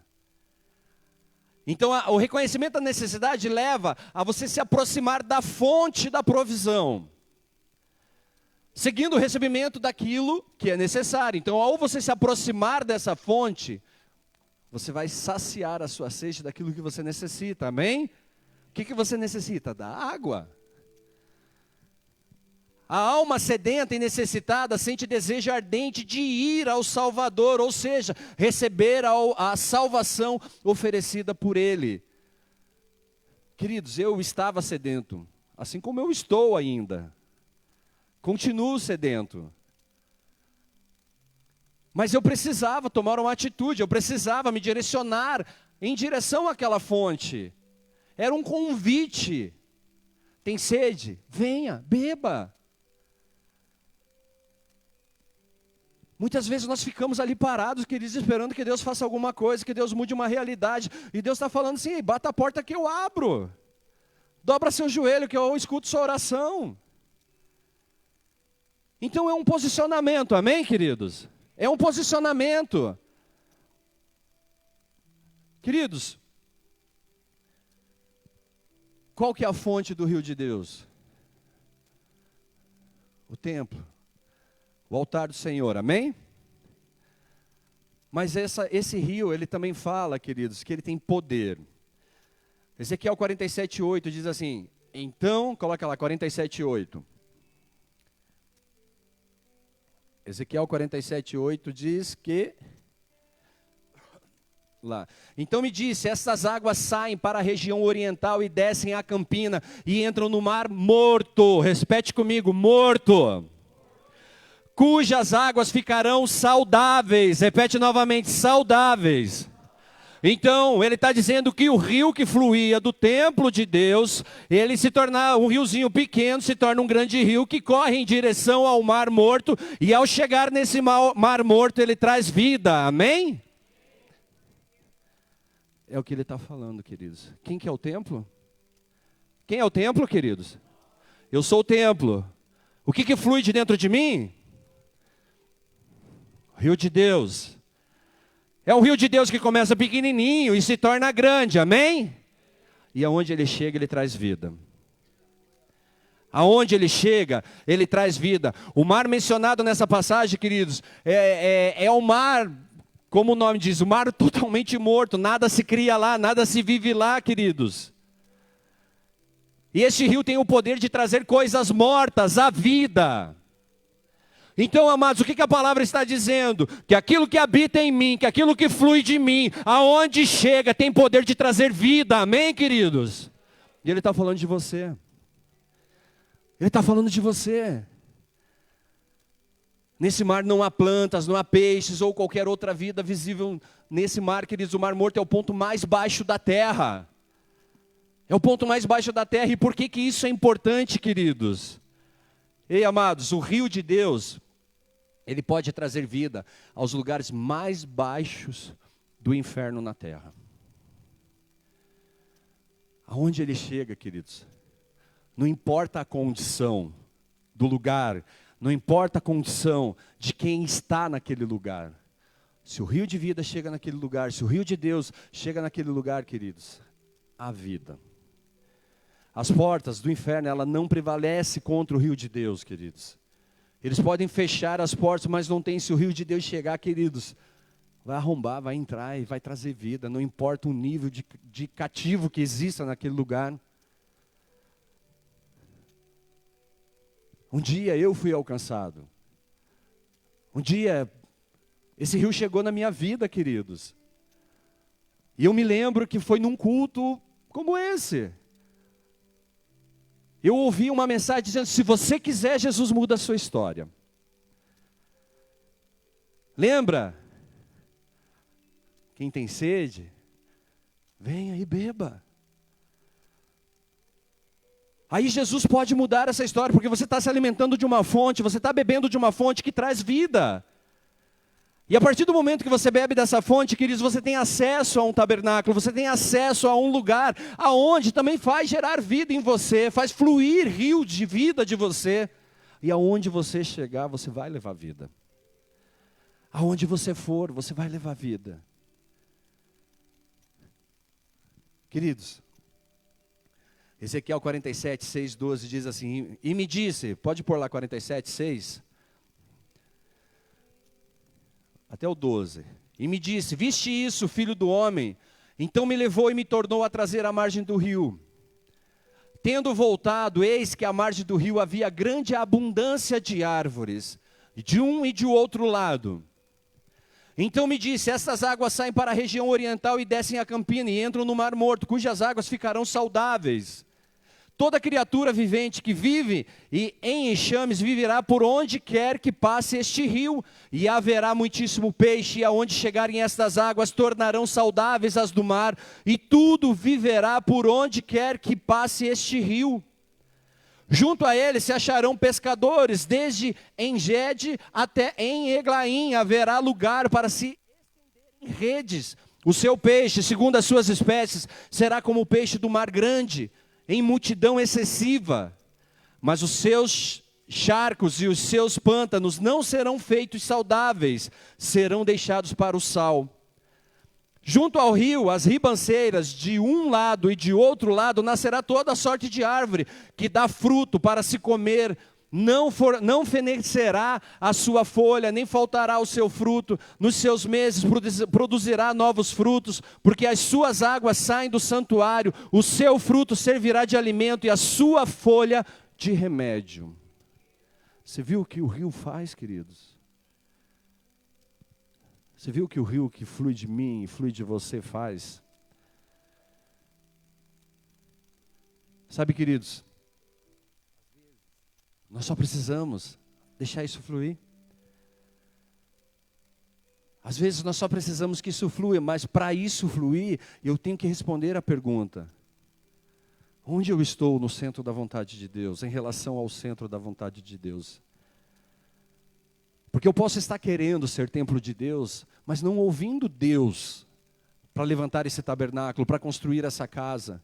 Então o reconhecimento da necessidade leva a você se aproximar da fonte da provisão, seguindo o recebimento daquilo que é necessário. Então ao você se aproximar dessa fonte, você vai saciar a sua sede daquilo que você necessita, amém? O que você necessita? Da água. A alma sedenta e necessitada sente desejo ardente de ir ao Salvador, ou seja, receber a salvação oferecida por Ele. Queridos, eu estava sedento, assim como eu estou ainda. Continuo sedento. Mas eu precisava tomar uma atitude, eu precisava me direcionar em direção àquela fonte. Era um convite. Tem sede? Venha, beba. Muitas vezes nós ficamos ali parados, queridos, esperando que Deus faça alguma coisa, que Deus mude uma realidade. E Deus está falando assim, bata a porta que eu abro. Dobra seu joelho que eu escuto sua oração. Então é um posicionamento, amém, queridos? É um posicionamento. Queridos, qual que é a fonte do rio de Deus? O templo. O altar do Senhor, amém? Mas esse rio, ele também fala, queridos, que ele tem poder. Ezequiel 47:8 diz assim, então, coloca lá, 47:8. Ezequiel 47:8 diz que... Lá. Então me disse, essas águas saem para a região oriental e descem a campina e entram no mar morto. Repete comigo, morto. Cujas águas ficarão saudáveis. Repete novamente, saudáveis. Então, ele está dizendo que o rio que fluía do templo de Deus, ele se torna um riozinho pequeno, se torna um grande rio que corre em direção ao mar morto, e ao chegar nesse mar morto, ele traz vida, amém? É o que ele está falando, queridos. Quem que é o templo? Quem é o templo, queridos? Eu sou o templo. O que flui de dentro de mim? O rio de Deus. É um rio de Deus que começa pequenininho e se torna grande, amém? E aonde ele chega, ele traz vida. Aonde ele chega, ele traz vida. O mar mencionado nessa passagem, queridos, é o mar, como o nome diz, o mar totalmente morto. Nada se cria lá, nada se vive lá, queridos. E este rio tem o poder de trazer coisas mortas à vida. Então, amados, o que a palavra está dizendo? Que aquilo que habita em mim, que aquilo que flui de mim, aonde chega, tem poder de trazer vida, amém, queridos? E ele está falando de você. Ele está falando de você. Nesse mar não há plantas, não há peixes ou qualquer outra vida visível nesse mar, queridos. O mar morto é o ponto mais baixo da terra. É o ponto mais baixo da terra. E por que isso é importante, queridos? Ei, amados, o rio de Deus, ele pode trazer vida aos lugares mais baixos do inferno na terra. Aonde ele chega, queridos? Não importa a condição do lugar, não importa a condição de quem está naquele lugar. Se o rio de vida chega naquele lugar, se o rio de Deus chega naquele lugar, queridos, há vida. As portas do inferno, ela não prevalece contra o rio de Deus, queridos. Eles podem fechar as portas, mas não tem, se o rio de Deus chegar, queridos, vai arrombar, vai entrar e vai trazer vida. Não importa o nível de cativo que exista naquele lugar. Um dia eu fui alcançado. Um dia, esse rio chegou na minha vida, queridos. E eu me lembro que foi num culto como esse. Eu ouvi uma mensagem dizendo, se você quiser, Jesus muda a sua história. Lembra? Quem tem sede, venha e beba. Aí Jesus pode mudar essa história, porque você está se alimentando de uma fonte, você está bebendo de uma fonte que traz vida. E a partir do momento que você bebe dessa fonte, queridos, você tem acesso a um tabernáculo, você tem acesso a um lugar, aonde também faz gerar vida em você, faz fluir rio de vida de você. E aonde você chegar, você vai levar vida. Aonde você for, você vai levar vida. Queridos, Ezequiel 47, 6, 12 diz assim, e me disse, pode pôr lá 47, 6, até o 12, e me disse, viste isso, filho do homem? Então me levou e me tornou a trazer à margem do rio. Tendo voltado, eis que à margem do rio havia grande abundância de árvores, de um e de outro lado. Então me disse, essas águas saem para a região oriental e descem a campina e entram no mar morto, cujas águas ficarão saudáveis. Toda criatura vivente que vive e em enxames viverá por onde quer que passe este rio, e haverá muitíssimo peixe, e aonde chegarem estas águas tornarão saudáveis as do mar, e tudo viverá por onde quer que passe este rio. Junto a ele se acharão pescadores, desde Engede até em Eglaim, haverá lugar para se estender em redes. O seu peixe, segundo as suas espécies, será como o peixe do mar grande, em multidão excessiva, mas os seus charcos e os seus pântanos não serão feitos saudáveis, serão deixados para o sal. Junto ao rio, as ribanceiras, de um lado e de outro lado, nascerá toda sorte de árvore, que dá fruto para se comer, não fenecerá a sua folha, nem faltará o seu fruto, nos seus meses produzirá novos frutos, porque as suas águas saem do santuário, o seu fruto servirá de alimento e a sua folha de remédio. Você viu o que o rio faz, queridos? Você viu o que o rio que flui de mim e flui de você faz? Sabe, queridos, nós só precisamos deixar isso fluir. Às vezes nós só precisamos que isso flua, mas para isso fluir, eu tenho que responder a pergunta: onde eu estou no centro da vontade de Deus, em relação ao centro da vontade de Deus? Porque eu posso estar querendo ser templo de Deus, mas não ouvindo Deus para levantar esse tabernáculo, para construir essa casa.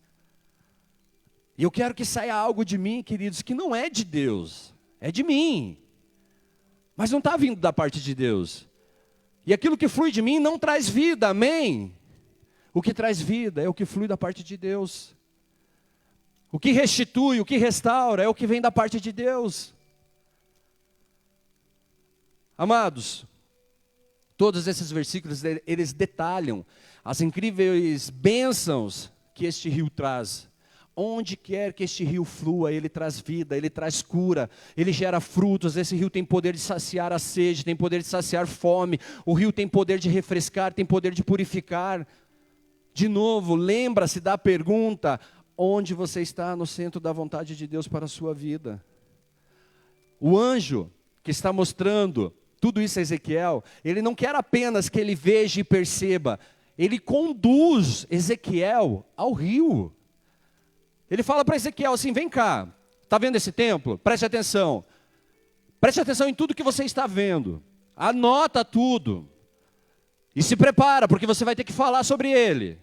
E eu quero que saia algo de mim, queridos, que não é de Deus, é de mim. Mas não está vindo da parte de Deus. E aquilo que flui de mim não traz vida, amém? O que traz vida é o que flui da parte de Deus. O que restitui, o que restaura é o que vem da parte de Deus. Amados, todos esses versículos, eles detalham as incríveis bênçãos que este rio traz. Onde quer que este rio flua, ele traz vida, ele traz cura, ele gera frutos. Esse rio tem poder de saciar a sede, tem poder de saciar fome. O rio tem poder de refrescar, tem poder de purificar. De novo, lembra-se da pergunta: onde você está no centro da vontade de Deus para a sua vida? O anjo que está mostrando tudo isso a Ezequiel, ele não quer apenas que ele veja e perceba, ele conduz Ezequiel ao rio. Ele fala para Ezequiel assim: vem cá, está vendo esse templo? Preste atenção em tudo que você está vendo, anota tudo, e se prepara, porque você vai ter que falar sobre ele.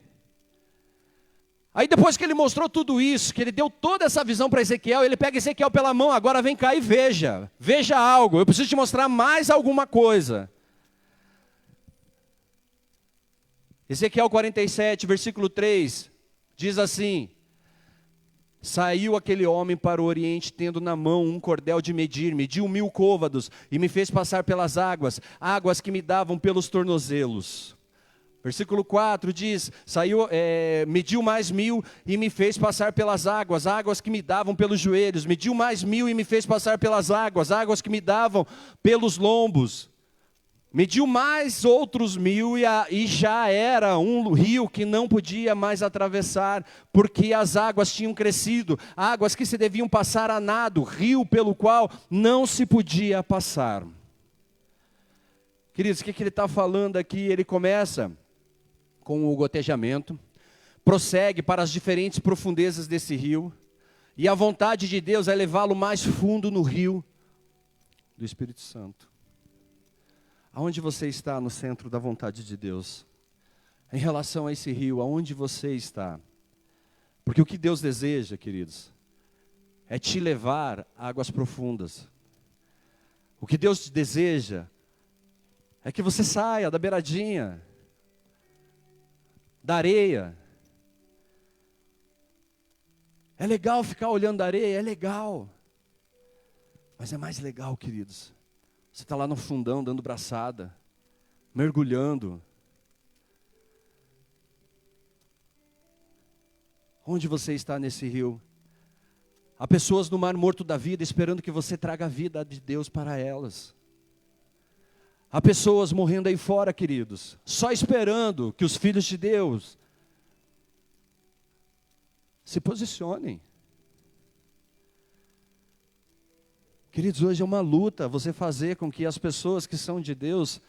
Aí depois que ele mostrou tudo isso, que ele deu toda essa visão para Ezequiel, ele pega Ezequiel pela mão: agora vem cá e veja algo, eu preciso te mostrar mais alguma coisa. Ezequiel 47, versículo 3, diz assim: saiu aquele homem para o oriente, tendo na mão um cordel de medir, mediu 1000 côvados, e me fez passar pelas águas que me davam pelos tornozelos. Versículo 4 diz: mediu mais 1000 e me fez passar pelas águas que me davam pelos joelhos. Mediu mais 1000 e me fez passar pelas águas que me davam pelos lombos. Mediu mais outros 1000 e já era um rio que não podia mais atravessar, porque as águas tinham crescido, águas que se deviam passar a nado, rio pelo qual não se podia passar. Queridos, o que ele está falando aqui? Ele começa com o gotejamento, prossegue para as diferentes profundezas desse rio, e a vontade de Deus é levá-lo mais fundo no rio do Espírito Santo. Aonde você está no centro da vontade de Deus? Em relação a esse rio, aonde você está? Porque o que Deus deseja, queridos, é te levar a águas profundas. O que Deus deseja é que você saia da beiradinha, da areia. É legal ficar olhando a areia, é legal. Mas é mais legal, queridos, você está lá no fundão dando braçada, mergulhando. Onde você está nesse rio? Há pessoas no mar morto da vida esperando que você traga a vida de Deus para elas. Há pessoas morrendo aí fora, queridos, só esperando que os filhos de Deus se posicionem. Queridos, hoje é uma luta você fazer com que as pessoas que são de Deus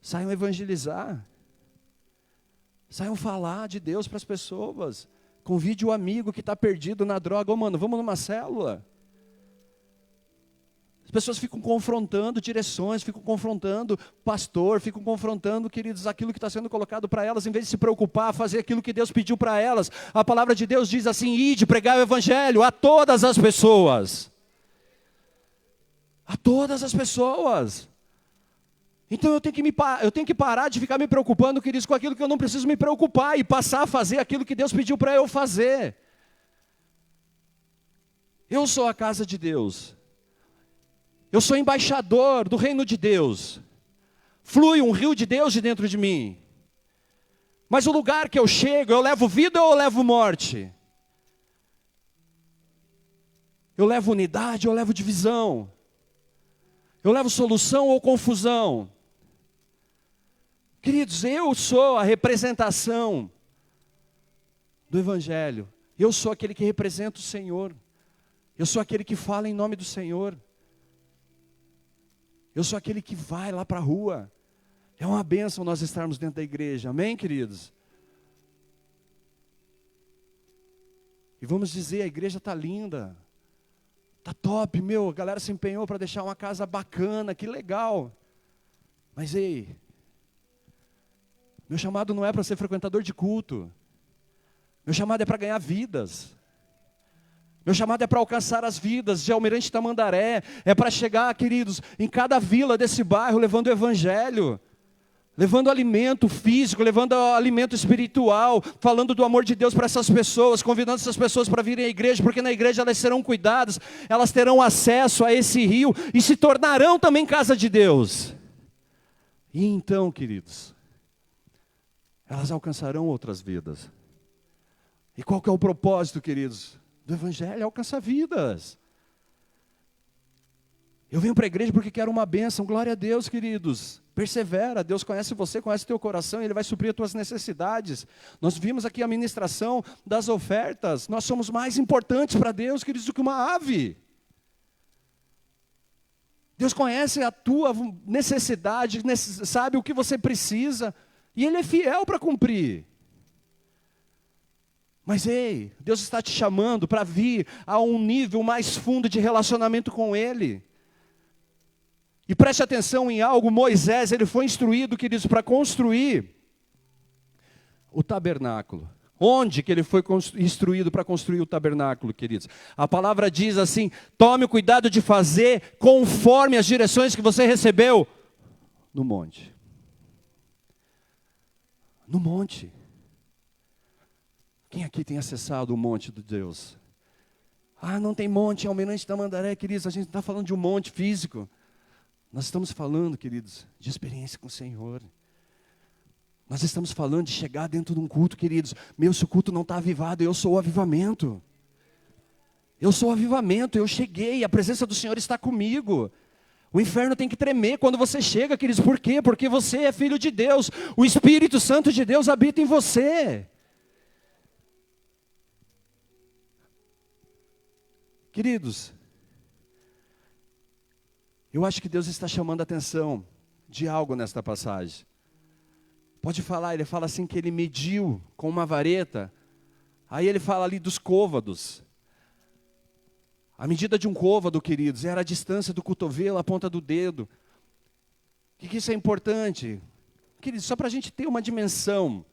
saiam evangelizar, saiam falar de Deus para as pessoas. Convide o amigo que está perdido na droga: ô mano, vamos numa célula. As pessoas ficam confrontando direções, ficam confrontando pastor, ficam confrontando, queridos, aquilo que está sendo colocado para elas, em vez de se preocupar, fazer aquilo que Deus pediu para elas. A palavra de Deus diz assim: ide pregar o evangelho a todas as pessoas. A todas as pessoas. Então eu tenho que parar de ficar me preocupando, queridos, com aquilo que eu não preciso me preocupar, e passar a fazer aquilo que Deus pediu para eu fazer. Eu sou a casa de Deus. Eu sou embaixador do reino de Deus. Flui um rio de Deus de dentro de mim. Mas o lugar que eu chego, eu levo vida ou eu levo morte? Eu levo unidade ou eu levo divisão? Eu levo solução ou confusão? Queridos, eu sou a representação do Evangelho. Eu sou aquele que representa o Senhor. Eu sou aquele que fala em nome do Senhor. Eu sou aquele que vai lá para a rua. É uma bênção nós estarmos dentro da igreja. Amém, queridos? E vamos dizer, a igreja está linda. Tá top, meu, a galera se empenhou para deixar uma casa bacana, que legal. Mas ei, Meu chamado não é para ser frequentador de culto. Meu chamado é para ganhar vidas. Meu chamado é para alcançar as vidas de Almirante Tamandaré. É para chegar, queridos, em cada vila desse bairro, levando o evangelho. Levando alimento físico, levando alimento espiritual, falando do amor de Deus para essas pessoas, convidando essas pessoas para virem à igreja, porque na igreja elas serão cuidadas, elas terão acesso a esse rio e se tornarão também casa de Deus. E então, queridos, elas alcançarão outras vidas. E qual que é o propósito, queridos, do evangelho? É alcançar vidas. Eu venho para a igreja porque quero uma bênção, glória a Deus, queridos. Persevera, Deus conhece você, conhece o teu coração, Ele vai suprir as tuas necessidades. Nós vimos aqui a ministração das ofertas, nós somos mais importantes para Deus, queridos, do que uma ave. Deus conhece a tua necessidade, sabe o que você precisa, e Ele é fiel para cumprir. Mas ei, Deus está te chamando para vir a um nível mais fundo de relacionamento com Ele. E preste atenção em algo, Moisés, ele foi instruído, queridos, para construir o tabernáculo. Onde que ele foi instruído para construir o tabernáculo, queridos? A palavra diz assim: tome o cuidado de fazer conforme as direções que você recebeu no monte. No monte. Quem aqui tem acessado o monte de Deus? Ah, não tem monte, Almirante Tamandaré, queridos, a gente está falando de um monte físico. Nós estamos falando, queridos, de experiência com o Senhor. Nós estamos falando de chegar dentro de um culto, queridos. Se o culto não está avivado, eu sou o avivamento. Eu sou o avivamento, eu cheguei, a presença do Senhor está comigo. O inferno tem que tremer quando você chega, queridos. Por quê? Porque você é filho de Deus. O Espírito Santo de Deus habita em você. Queridos, eu acho que Deus está chamando a atenção de algo nesta passagem. Pode falar, ele fala assim que ele mediu com uma vareta. Aí ele fala ali dos côvados. A medida de um côvado, queridos, era a distância do cotovelo à ponta do dedo. Por que isso é importante? Queridos, só para a gente ter uma dimensão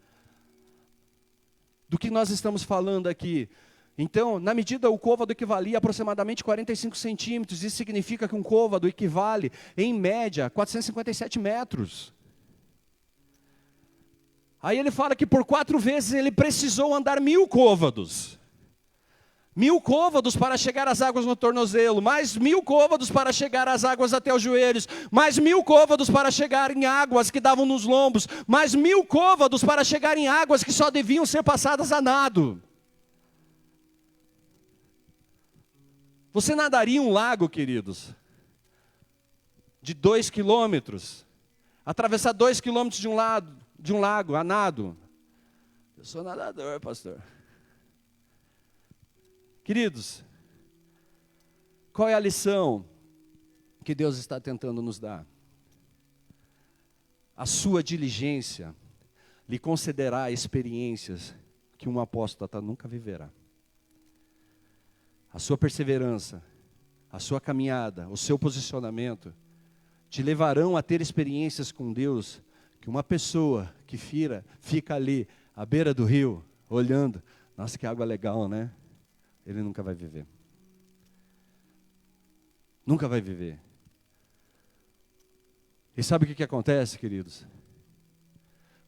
do que nós estamos falando aqui. Então, na medida, o côvado equivalia a aproximadamente 45 centímetros. Isso significa que um côvado equivale, em média, a 457 metros. Aí ele fala que por 4 vezes ele precisou andar 1000 côvados. 1000 côvados para chegar às águas no tornozelo, mais 1000 côvados para chegar às águas até os joelhos, mais 1000 côvados para chegar em águas que davam nos lombos, mais 1000 côvados para chegar em águas que só deviam ser passadas a nado. Você nadaria um lago, queridos, de 2 quilômetros, atravessar 2 quilômetros de um lago a nado? Eu sou nadador, pastor. Queridos, qual é a lição que Deus está tentando nos dar? A sua diligência lhe concederá experiências que um apóstata nunca viverá. A sua perseverança, a sua caminhada, o seu posicionamento te levarão a ter experiências com Deus que uma pessoa que fica ali à beira do rio, olhando, nossa, que água legal, né? Ele nunca vai viver. Nunca vai viver. E sabe o que acontece, queridos?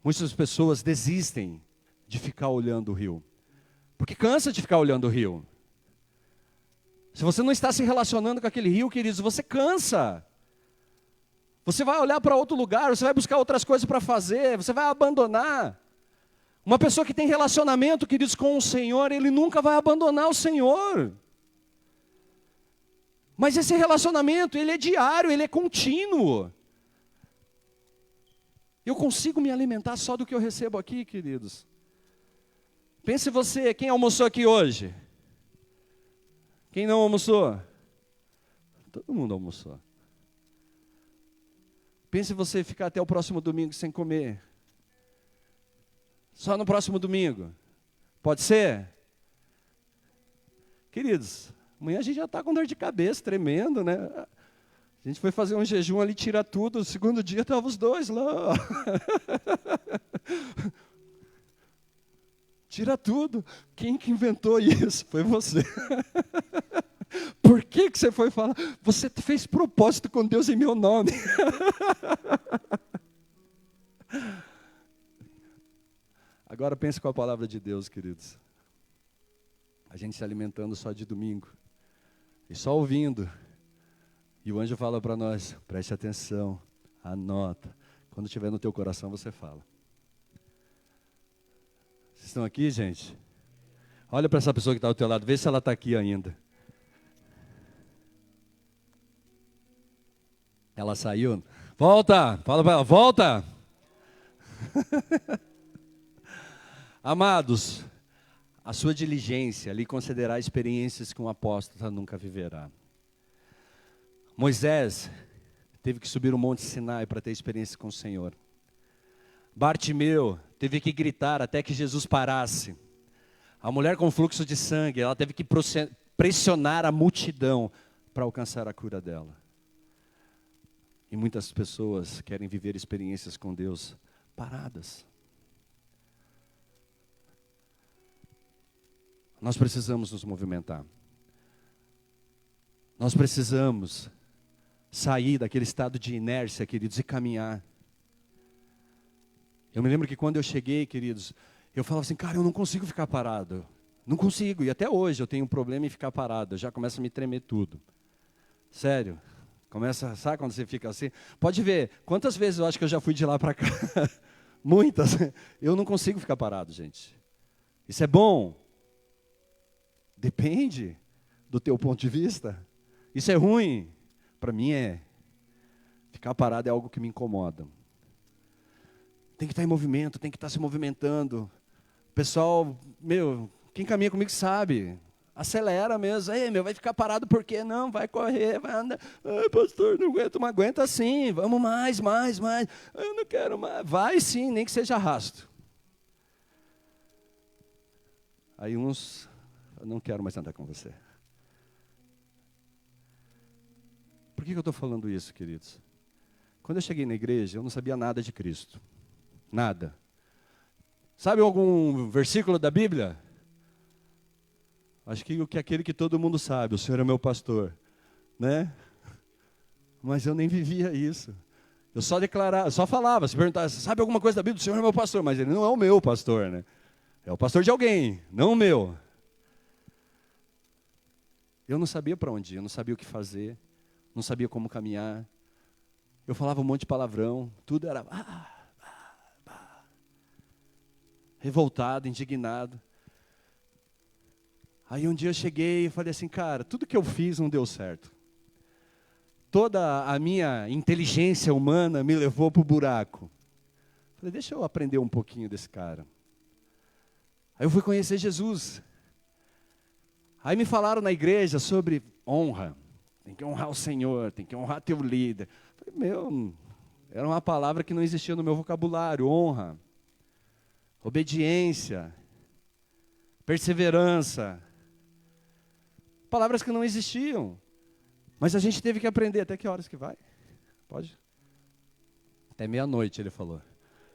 Muitas pessoas desistem de ficar olhando o rio, porque cansa de ficar olhando o rio. Se você não está se relacionando com aquele rio, queridos, você cansa. Você vai olhar para outro lugar, você vai buscar outras coisas para fazer, você vai abandonar. Uma pessoa que tem relacionamento, queridos, com o Senhor, ele nunca vai abandonar o Senhor. Mas esse relacionamento, ele é diário, ele é contínuo. Eu consigo me alimentar só do que eu recebo aqui, queridos. Pense você, quem almoçou aqui hoje? Quem não almoçou? Todo mundo almoçou. Pense você ficar até o próximo domingo sem comer. Só no próximo domingo. Pode ser? Queridos, amanhã a gente já está com dor de cabeça, tremendo, né? A gente foi fazer um jejum ali, tira tudo. No segundo dia estavam os dois lá. Tira tudo. Quem que inventou isso? Foi você. Por que você foi falar? Você fez propósito com Deus em meu nome. Agora pense com a palavra de Deus, queridos. A gente se alimentando só de domingo. E só ouvindo. E o anjo fala para nós, preste atenção, anota. Quando estiver no teu coração, você fala. Vocês estão aqui, gente? Olha para essa pessoa que está ao teu lado, vê se ela está aqui ainda. Ela saiu? Volta! Fala para ela, volta! Amados, a sua diligência lhe concederá experiências que um apóstolo nunca viverá. Moisés teve que subir o Monte Sinai para ter experiência com o Senhor. Bartimeu teve que gritar até que Jesus parasse. A mulher com fluxo de sangue, ela teve que pressionar a multidão para alcançar a cura dela. E muitas pessoas querem viver experiências com Deus paradas. Nós precisamos nos movimentar. Nós precisamos sair daquele estado de inércia, queridos, e caminhar. Eu me lembro que quando eu cheguei, queridos, eu falava assim, cara, eu não consigo ficar parado. Não consigo, e até hoje eu tenho um problema em ficar parado, já começa a me tremer tudo. Sério, começa, sabe quando você fica assim? Pode ver, quantas vezes eu acho que eu já fui de lá para cá? Muitas. Eu não consigo ficar parado, gente. Isso é bom? Depende do teu ponto de vista. Isso é ruim? Para mim é. Ficar parado é algo que me incomoda. Tem que estar em movimento, tem que estar se movimentando. Pessoal, quem caminha comigo sabe. Acelera mesmo. Ei, vai ficar parado por quê? Não, vai correr, vai andar. Ai, pastor, não aguento, mas aguenta sim. Vamos mais. Eu não quero mais. Vai sim, nem que seja arrasto. Aí uns, eu não quero mais andar com você. Por que eu estou falando isso, queridos? Quando eu cheguei na igreja, eu não sabia nada de Cristo. Nada. Sabe algum versículo da Bíblia? Acho que aquele que todo mundo sabe, o Senhor é meu pastor. Né? Mas eu nem vivia isso. Eu só declarava, só falava, se perguntasse, sabe alguma coisa da Bíblia? O Senhor é meu pastor, mas ele não é o meu pastor, né? É o pastor de alguém, não o meu. Eu não sabia para onde ir, eu não sabia o que fazer. Não sabia como caminhar. Eu falava um monte de palavrão. Tudo era... revoltado, indignado. Aí um dia eu cheguei e falei assim, cara, tudo que eu fiz não deu certo. Toda a minha inteligência humana me levou para o buraco. Falei, deixa eu aprender um pouquinho desse cara. Aí eu fui conhecer Jesus. Aí me falaram na igreja sobre honra. Tem que honrar o Senhor, tem que honrar teu líder. Falei, era uma palavra que não existia no meu vocabulário. Honra, obediência, perseverança. Palavras que não existiam. Mas a gente teve que aprender. Até que horas que vai? Pode? Até meia-noite, ele falou.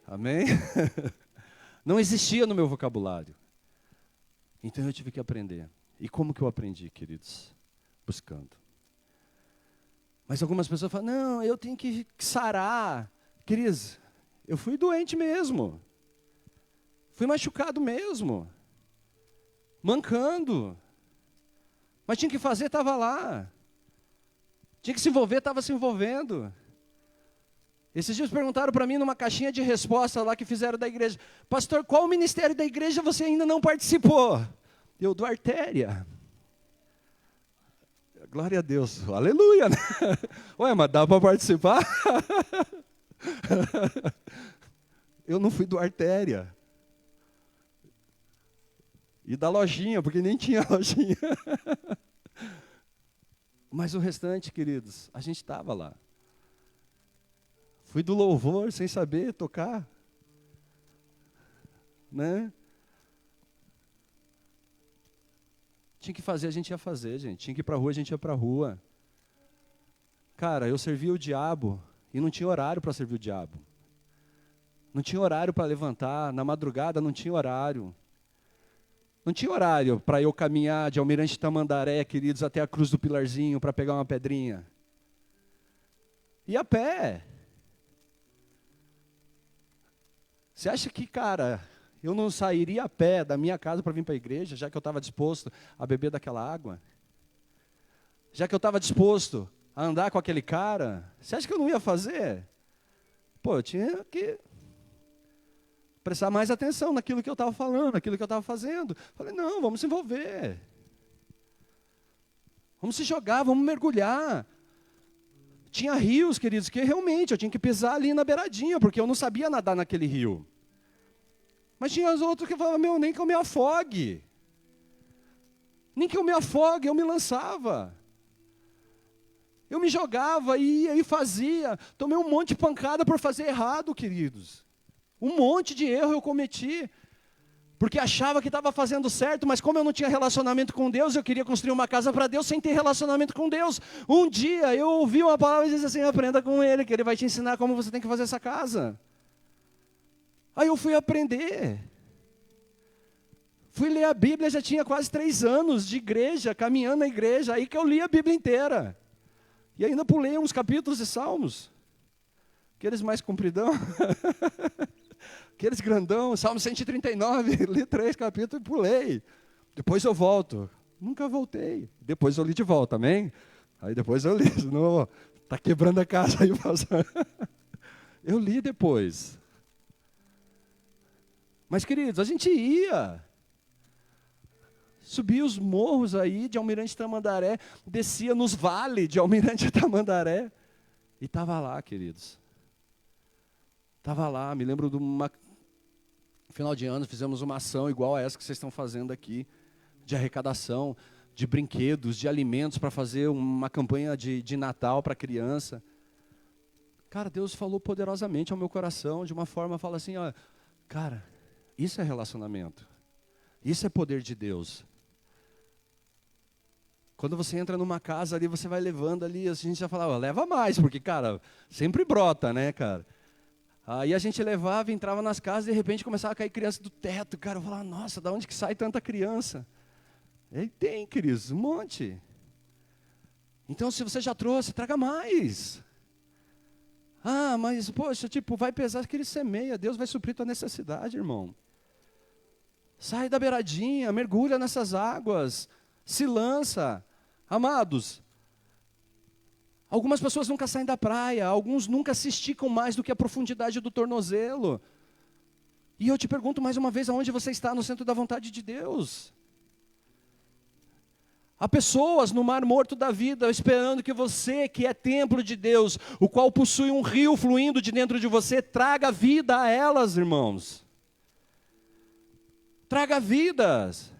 Amém? Não existia no meu vocabulário. Então eu tive que aprender. E como que eu aprendi, queridos? Buscando. Mas algumas pessoas falam, não, eu tenho que sarar. Queridos, eu fui doente mesmo. Fui machucado mesmo. Mancando. Mas tinha que fazer, estava lá. Tinha que se envolver, estava se envolvendo. Esses dias perguntaram para mim numa caixinha de resposta lá que fizeram da igreja. Pastor, qual ministério da igreja você ainda não participou? Eu, do artéria. Glória a Deus, aleluia, né? Ué, mas dá para participar? Eu não fui do artéria. E da lojinha, porque nem tinha lojinha. Mas o restante, queridos, a gente estava lá. Fui do louvor sem saber tocar. Né? Tinha que fazer, a gente ia fazer, gente. Tinha que ir para a rua, a gente ia para a rua. Cara, eu servia o diabo e não tinha horário para servir o diabo. Não tinha horário para levantar, na madrugada não tinha horário. Não tinha horário para eu caminhar de Almirante Tamandaré, queridos, até a Cruz do Pilarzinho para pegar uma pedrinha. E a pé. Você acha que, cara, eu não sairia a pé da minha casa para vir para a igreja, já que eu estava disposto a beber daquela água? Já que eu estava disposto a andar com aquele cara? Você acha que eu não ia fazer? Pô, eu tinha que prestar mais atenção naquilo que eu estava falando, naquilo que eu estava fazendo. Falei, não, vamos se envolver. Vamos se jogar, vamos mergulhar. Tinha rios, queridos, que realmente eu tinha que pisar ali na beiradinha, porque eu não sabia nadar naquele rio. Mas tinha os outros que falavam, meu, nem que eu me afogue. Nem que eu me afogue, eu me lançava. Eu me jogava, ia e fazia. Tomei um monte de pancada por fazer errado, queridos. Um monte de erro eu cometi. Porque achava que estava fazendo certo, mas como eu não tinha relacionamento com Deus, eu queria construir uma casa para Deus sem ter relacionamento com Deus. Um dia eu ouvi uma palavra e disse assim, aprenda com Ele, que Ele vai te ensinar como você tem que fazer essa casa. Aí eu fui aprender. Fui ler a Bíblia, já tinha quase 3 anos de igreja, caminhando na igreja, aí que eu li a Bíblia inteira. E ainda pulei uns capítulos de Salmos. Aqueles mais compridão. Aqueles grandão, Salmo 139, li 3 capítulos e pulei. Depois eu volto. Nunca voltei. Depois eu li de volta, amém? Aí depois eu li, senão está quebrando a casa aí. Eu li depois. Mas, queridos, a gente ia. Subia os morros aí de Almirante Tamandaré, descia nos vales de Almirante Tamandaré. E estava lá, queridos. Estava lá, me lembro de uma... Final de ano, fizemos uma ação igual a essa que vocês estão fazendo aqui, de arrecadação, de brinquedos, de alimentos, para fazer uma campanha de Natal para criança. Cara, Deus falou poderosamente ao meu coração, de uma forma, fala assim, ó, cara, isso é relacionamento. Isso é poder de Deus. Quando você entra numa casa ali, você vai levando ali, a gente já fala, ó, leva mais, porque, cara, sempre brota, né, cara? Aí a gente levava, entrava nas casas e de repente começava a cair criança do teto. Cara, eu falava, nossa, da onde que sai tanta criança? E tem, queridos, um monte. Então, se você já trouxe, traga mais. Ah, mas, poxa, tipo, vai pesar que ele semeia. Deus vai suprir tua necessidade, irmão. Sai da beiradinha, mergulha nessas águas, se lança. Amados, algumas pessoas nunca saem da praia, alguns nunca se esticam mais do que a profundidade do tornozelo. E eu te pergunto mais uma vez, aonde você está no centro da vontade de Deus? Há pessoas no mar morto da vida, esperando que você, que é templo de Deus, o qual possui um rio fluindo de dentro de você, traga vida a elas, irmãos. Traga vidas.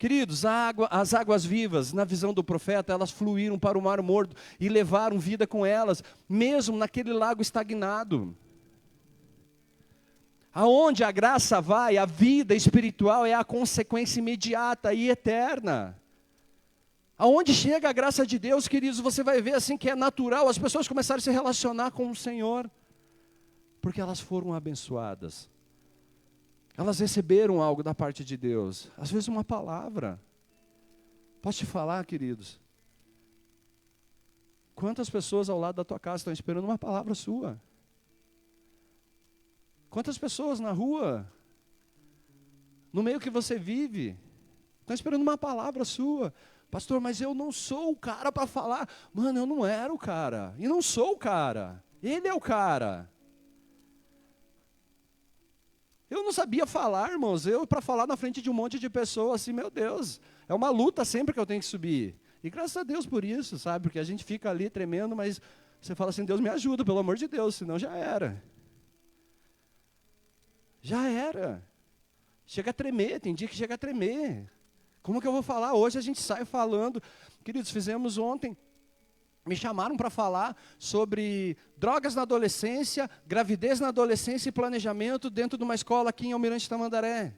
Queridos, as águas vivas, na visão do profeta, elas fluíram para o mar morto e levaram vida com elas, mesmo naquele lago estagnado. Aonde a graça vai, a vida espiritual é a consequência imediata e eterna. Aonde chega a graça de Deus, queridos, você vai ver assim que é natural, as pessoas começarem a se relacionar com o Senhor, porque elas foram abençoadas. Elas receberam algo da parte de Deus, às vezes uma palavra. Posso te falar, queridos? Quantas pessoas ao lado da tua casa estão esperando uma palavra sua? Quantas pessoas na rua, no meio que você vive, estão esperando uma palavra sua? Pastor, mas eu não sou o cara para falar. Mano, eu não era o cara, e não sou o cara. Ele é o cara. Eu não sabia falar, irmãos, para falar na frente de um monte de pessoas, assim, meu Deus, é uma luta sempre que eu tenho que subir. E graças a Deus por isso, sabe, porque a gente fica ali tremendo, mas você fala assim, Deus me ajuda, pelo amor de Deus, senão já era. Já era. Chega a tremer, tem dia que chega a tremer. Como que eu vou falar? Hoje a gente sai falando. Queridos, fizemos ontem, me chamaram para falar sobre drogas na adolescência, gravidez na adolescência e planejamento dentro de uma escola aqui em Almirante Tamandaré.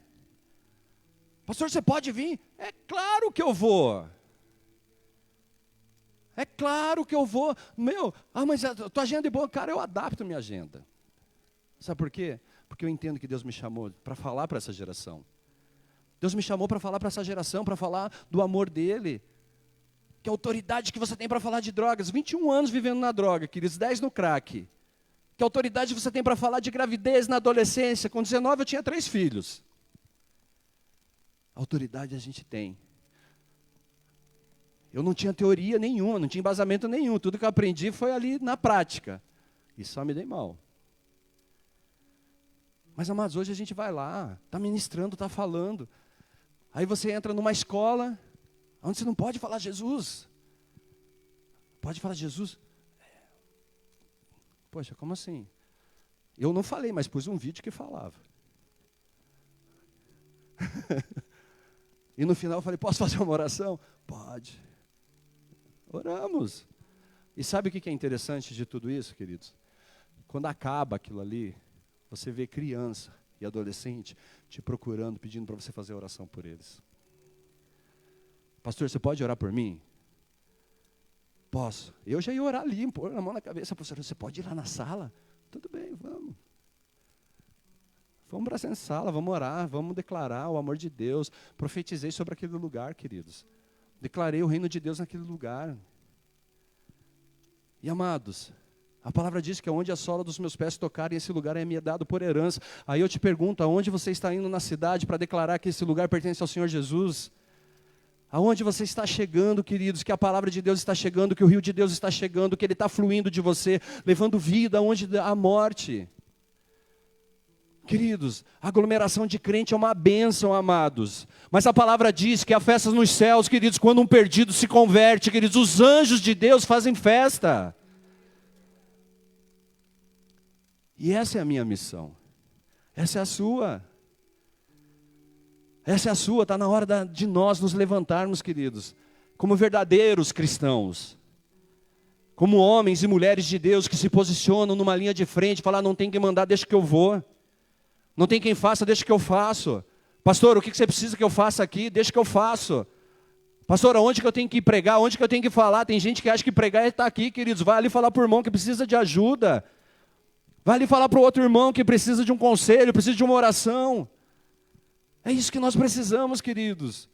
Pastor, você pode vir? É claro que eu vou. É claro que eu vou. Mas a tua agenda é boa. Cara, eu adapto minha agenda. Sabe por quê? Porque eu entendo que Deus me chamou para falar para essa geração. Deus me chamou para falar para essa geração, para falar do amor dEle. Que autoridade que você tem para falar de drogas. 21 anos vivendo na droga, queridos, 10 no crack. Que autoridade você tem para falar de gravidez na adolescência. Com 19 eu tinha 3 filhos. Autoridade a gente tem. Eu não tinha teoria nenhuma, não tinha embasamento nenhum. Tudo que eu aprendi foi ali na prática. E só me dei mal. Mas, amados, hoje a gente vai lá, está ministrando, está falando. Aí você entra numa escola, onde você não pode falar Jesus. Pode falar Jesus? Poxa, como assim? Eu não falei, mas pus um vídeo que falava. E no final eu falei, posso fazer uma oração? Pode. Oramos. E sabe o que é interessante de tudo isso, queridos? Quando acaba aquilo ali, você vê criança e adolescente te procurando, pedindo para você fazer oração por eles. Pastor, você pode orar por mim? Posso. Eu já ia orar ali, pôr a mão na cabeça. Pastor, você pode ir lá na sala? Tudo bem, vamos. Vamos para essa sala, vamos orar, vamos declarar o amor de Deus. Profetizei sobre aquele lugar, queridos. Declarei o reino de Deus naquele lugar. E amados, a palavra diz que onde a sola dos meus pés tocarem, esse lugar é me dado por herança. Aí eu te pergunto, aonde você está indo na cidade para declarar que esse lugar pertence ao Senhor Jesus? Aonde você está chegando, queridos, que a palavra de Deus está chegando, que o rio de Deus está chegando, que Ele está fluindo de você, levando vida aonde há morte. Queridos, a aglomeração de crente é uma bênção, amados. Mas a palavra diz que há festas nos céus, queridos, quando um perdido se converte, queridos, os anjos de Deus fazem festa. E essa é a minha missão. Essa é a sua. Essa é a sua. Está na hora de nós nos levantarmos, queridos, como verdadeiros cristãos. Como homens e mulheres de Deus que se posicionam numa linha de frente, falar, não tem quem mandar, deixa que eu vou. Não tem quem faça, deixa que eu faço. Pastor, o que você precisa que eu faça aqui? Deixa que eu faço. Pastor, aonde que eu tenho que pregar? Onde que eu tenho que falar? Tem gente que acha que pregar é estar aqui, queridos. Vai ali falar para o irmão que precisa de ajuda. Vai ali falar para o outro irmão que precisa de um conselho, precisa de uma oração. É isso que nós precisamos, queridos.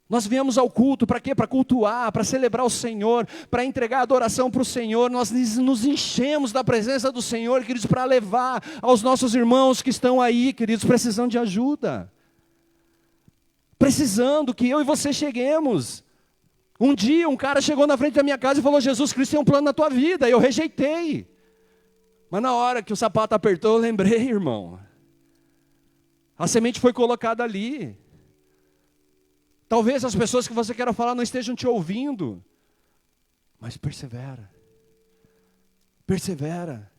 Nós viemos ao culto, para quê? Para cultuar, para celebrar o Senhor, para entregar a adoração para o Senhor. Nós nos enchemos da presença do Senhor, queridos, para levar aos nossos irmãos que estão aí, queridos, precisando de ajuda. Precisando que eu e você cheguemos. Um dia um cara chegou na frente da minha casa e falou, Jesus Cristo tem um plano na tua vida. E eu rejeitei. Mas na hora que o sapato apertou, eu lembrei, irmão. A semente foi colocada ali. Talvez as pessoas que você quer falar não estejam te ouvindo. Mas persevera. Persevera.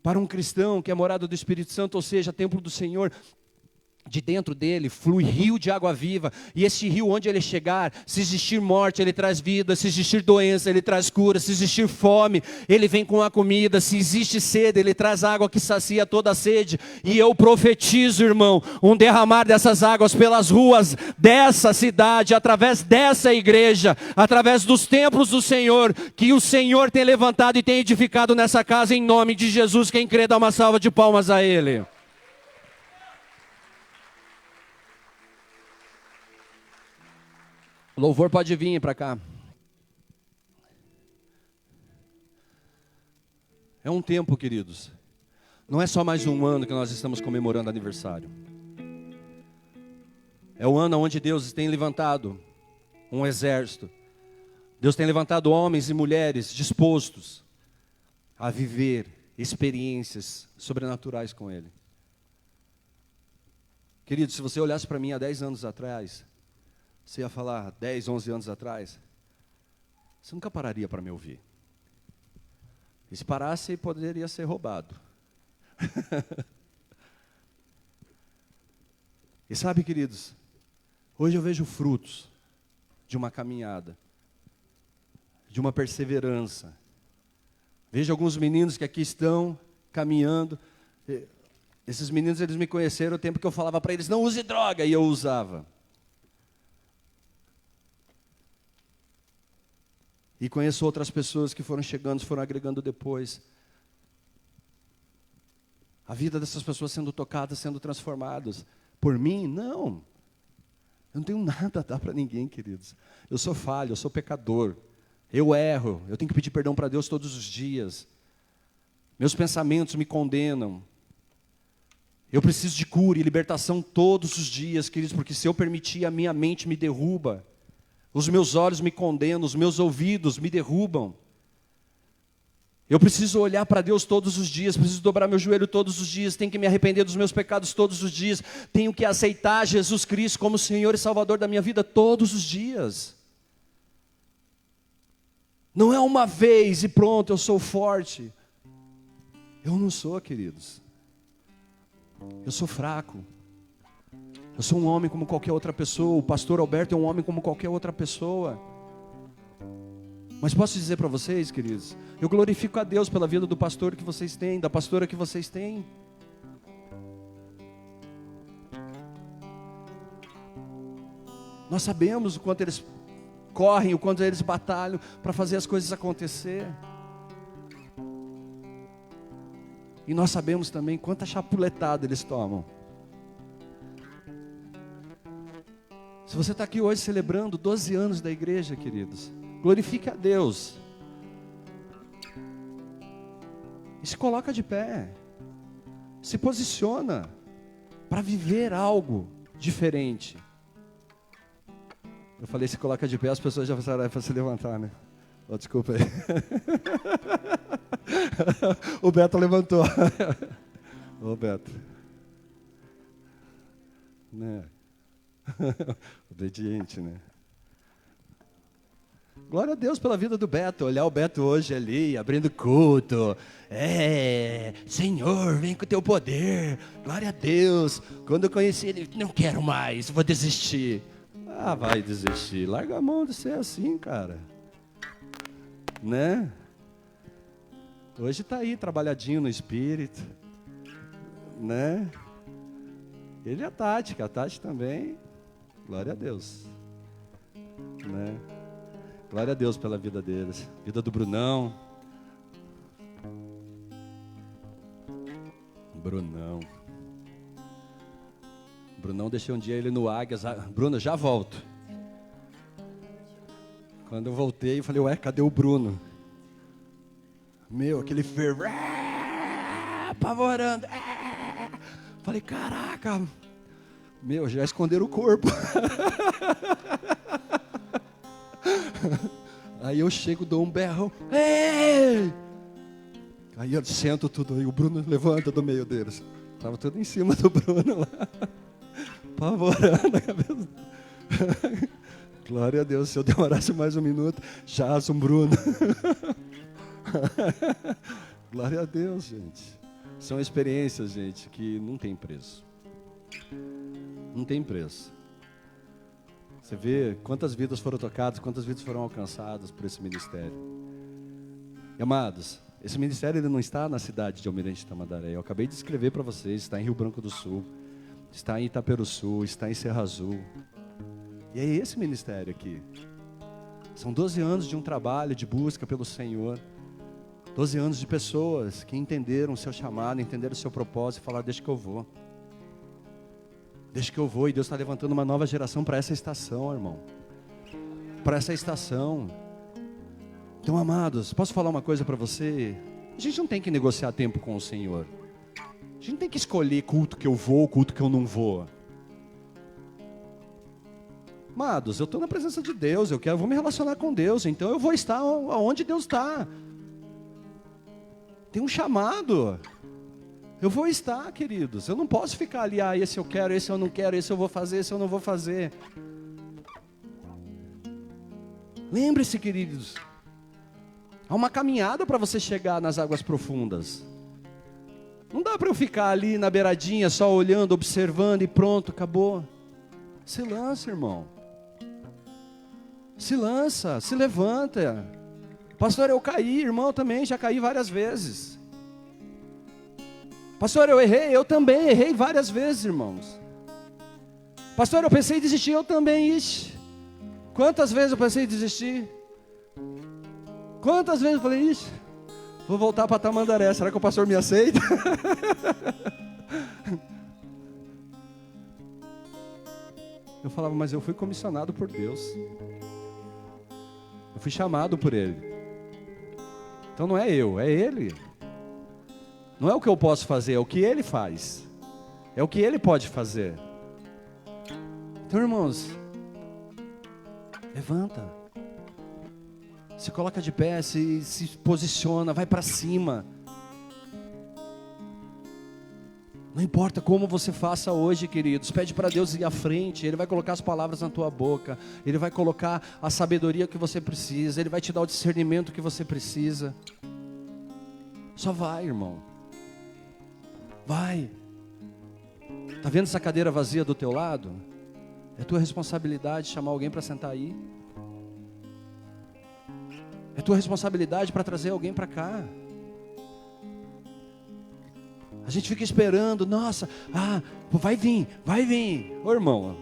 Para um cristão que é morada do Espírito Santo, ou seja, templo do Senhor, de dentro dele flui rio de água viva, e esse rio, onde ele chegar, se existir morte, ele traz vida, se existir doença, ele traz cura, se existir fome, ele vem com a comida, se existe sede, ele traz água que sacia toda a sede. E eu profetizo, irmão, um derramar dessas águas pelas ruas dessa cidade, através dessa igreja, através dos templos do Senhor, que o Senhor tem levantado e tem edificado nessa casa, em nome de Jesus. Quem crê, dá uma salva de palmas a Ele. O louvor pode vir para cá. É um tempo, queridos. Não é só mais um ano que nós estamos comemorando aniversário. É o ano onde Deus tem levantado um exército. Deus tem levantado homens e mulheres dispostos a viver experiências sobrenaturais com Ele. Queridos, se você olhasse para mim há 10 anos atrás, você ia falar 10, 11 anos atrás, você nunca pararia para me ouvir. E se parasse, poderia ser roubado. E sabe, queridos, hoje eu vejo frutos de uma caminhada, de uma perseverança. Vejo alguns meninos que aqui estão caminhando. Esses meninos, eles me conheceram no tempo que eu falava para eles, não use droga, e eu usava. E conheço outras pessoas que foram chegando, foram agregando depois. A vida dessas pessoas sendo tocadas, sendo transformadas. Por mim, não. Eu não tenho nada a dar para ninguém, queridos. Eu sou falho, eu sou pecador. Eu erro, eu tenho que pedir perdão para Deus todos os dias. Meus pensamentos me condenam. Eu preciso de cura e libertação todos os dias, queridos, porque se eu permitir, a minha mente me derruba. Os meus olhos me condenam, os meus ouvidos me derrubam. Eu preciso olhar para Deus todos os dias, preciso dobrar meu joelho todos os dias, tenho que me arrepender dos meus pecados todos os dias, tenho que aceitar Jesus Cristo como Senhor e Salvador da minha vida todos os dias. Não é uma vez e pronto, eu sou forte. Eu não sou, queridos. Eu sou fraco. Eu sou um homem como qualquer outra pessoa. O pastor Alberto é um homem como qualquer outra pessoa. Mas posso dizer para vocês, queridos, eu glorifico a Deus pela vida do pastor que vocês têm, da pastora que vocês têm. Nós sabemos o quanto eles correm, o quanto eles batalham para fazer as coisas acontecer. E nós sabemos também quanta chapuletada eles tomam. Se você está aqui hoje celebrando 12 anos da igreja, queridos, glorifique a Deus. E se coloca de pé. Se posiciona para viver algo diferente. Eu falei, se coloca de pé, as pessoas já passaram para se levantar, né? Oh, desculpa aí. O Beto levantou. Ô Beto. Né? Obediente, né? Glória a Deus pela vida do Beto. Olhar o Beto hoje ali, abrindo culto. Senhor, vem com o teu poder. Glória a Deus. Quando eu conheci ele, não quero mais, vou desistir. Ah, vai desistir. Larga a mão de ser assim, cara. Né? Hoje está aí, trabalhadinho no espírito. Né? Ele e a Tati também. Glória a Deus. Né? Glória a Deus pela vida deles. Vida do Brunão. Brunão, deixei um dia ele no Águias. Bruno, já volto. Quando eu voltei, eu falei, ué, cadê o Bruno? Meu, aquele fervo, apavorando. Falei, caraca, meu, já esconderam o corpo. Aí eu chego, dou um berrão. Ei! Aí eu sento tudo, aí o Bruno levanta do meio deles. Estava tudo em cima do Bruno lá. Apavorando a cabeça. Glória a Deus, se eu demorasse mais um minuto, já um Bruno. Glória a Deus, gente. São experiências, gente, que não tem preço. Não tem preço. Você vê quantas vidas foram tocadas, quantas vidas foram alcançadas por esse ministério. E, amados, esse ministério ele não está na cidade de Almirante Tamandaré. Eu acabei de escrever para vocês, está em Rio Branco do Sul, está em Itaperuçu, está em Serra Azul. E é esse ministério aqui. São 12 anos de um trabalho de busca pelo Senhor. 12 anos de pessoas que entenderam o seu chamado, entenderam o seu propósito e falaram, deixa que eu vou. Deixa que eu vou. E Deus está levantando uma nova geração para essa estação, irmão. Para essa estação. Então, amados, posso falar uma coisa para você? A gente não tem que negociar tempo com o Senhor. A gente não tem que escolher culto que eu vou, culto que eu não vou. Amados, eu estou na presença de Deus, eu vou me relacionar com Deus, então eu vou estar onde Deus está. Tem um chamado. Eu vou estar, queridos. Eu não posso ficar ali, esse eu quero, esse eu não quero, esse eu vou fazer, esse eu não vou fazer. Lembre-se, queridos, há uma caminhada para você chegar nas águas profundas. Não dá para eu ficar ali na beiradinha, só olhando, observando e pronto, acabou. Se lança, irmão. Se lança, se levanta. Pastor, eu caí, irmão, também já caí várias vezes. Pastor, eu errei, eu também errei várias vezes, irmãos. Pastor, eu pensei em desistir, eu também. Ixi, quantas vezes eu pensei em desistir? Quantas vezes eu falei, ixi, vou voltar para Tamandaré, será que o pastor me aceita? Eu falava, mas eu fui comissionado por Deus. Eu fui chamado por Ele. Então não é eu, é Ele. Não é o que eu posso fazer, é o que Ele faz. É o que Ele pode fazer. Então, irmãos, levanta. Se coloca de pé, se posiciona, vai para cima. Não importa como você faça hoje, queridos, pede para Deus ir à frente, Ele vai colocar as palavras na tua boca, Ele vai colocar a sabedoria que você precisa, Ele vai te dar o discernimento que você precisa. Só vai, irmão. Vai. Está vendo essa cadeira vazia do teu lado? É tua responsabilidade chamar alguém para sentar aí. É tua responsabilidade para trazer alguém para cá. A gente fica esperando, nossa, vai vir. Ô irmão,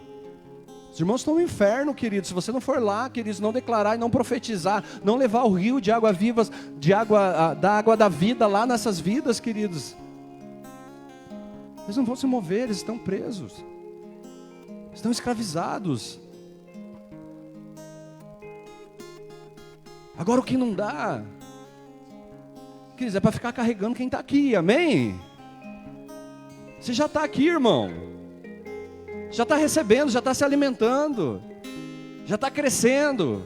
os irmãos estão no inferno, queridos. Se você não for lá, queridos, não declarar e não profetizar, não levar o rio de água viva, da água da vida lá nessas vidas, queridos, eles não vão se mover, eles estão presos, estão escravizados. Agora o que não dá, queridos, é para ficar carregando quem está aqui, amém? Você já está aqui, irmão. Já está recebendo, já está se alimentando. Já está crescendo.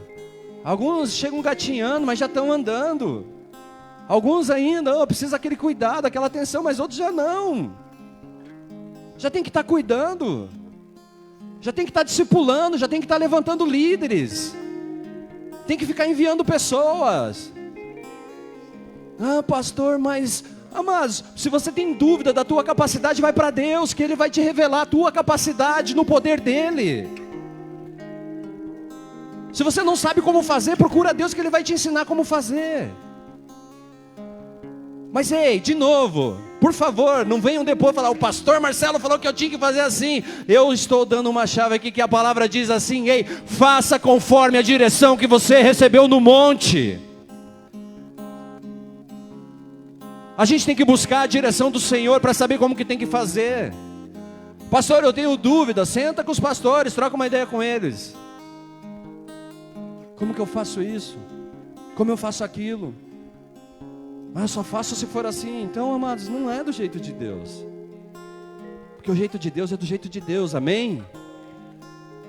Alguns chegam gatinhando, mas já estão andando. Alguns ainda, precisa daquele cuidado, aquela atenção, mas outros já não. Já tem que estar cuidando. Já tem que estar discipulando, já tem que estar levantando líderes. Tem que ficar enviando pessoas. Pastor, mas... Amados, se você tem dúvida da tua capacidade, vai para Deus, que Ele vai te revelar a tua capacidade no poder dEle. Se você não sabe como fazer, procura Deus, que Ele vai te ensinar como fazer. Mas ei, de novo, por favor, não venham depois falar, o pastor Marcelo falou que eu tinha que fazer assim. Eu estou dando uma chave aqui que a palavra diz assim, ei, faça conforme a direção que você recebeu no monte. A gente tem que buscar a direção do Senhor para saber como que tem que fazer. Pastor, eu tenho dúvida. Senta com os pastores, troca uma ideia com eles. Como que eu faço isso? Como eu faço aquilo? Mas eu só faço se for assim. Então, amados, não é do jeito de Deus. Porque o jeito de Deus é do jeito de Deus, amém?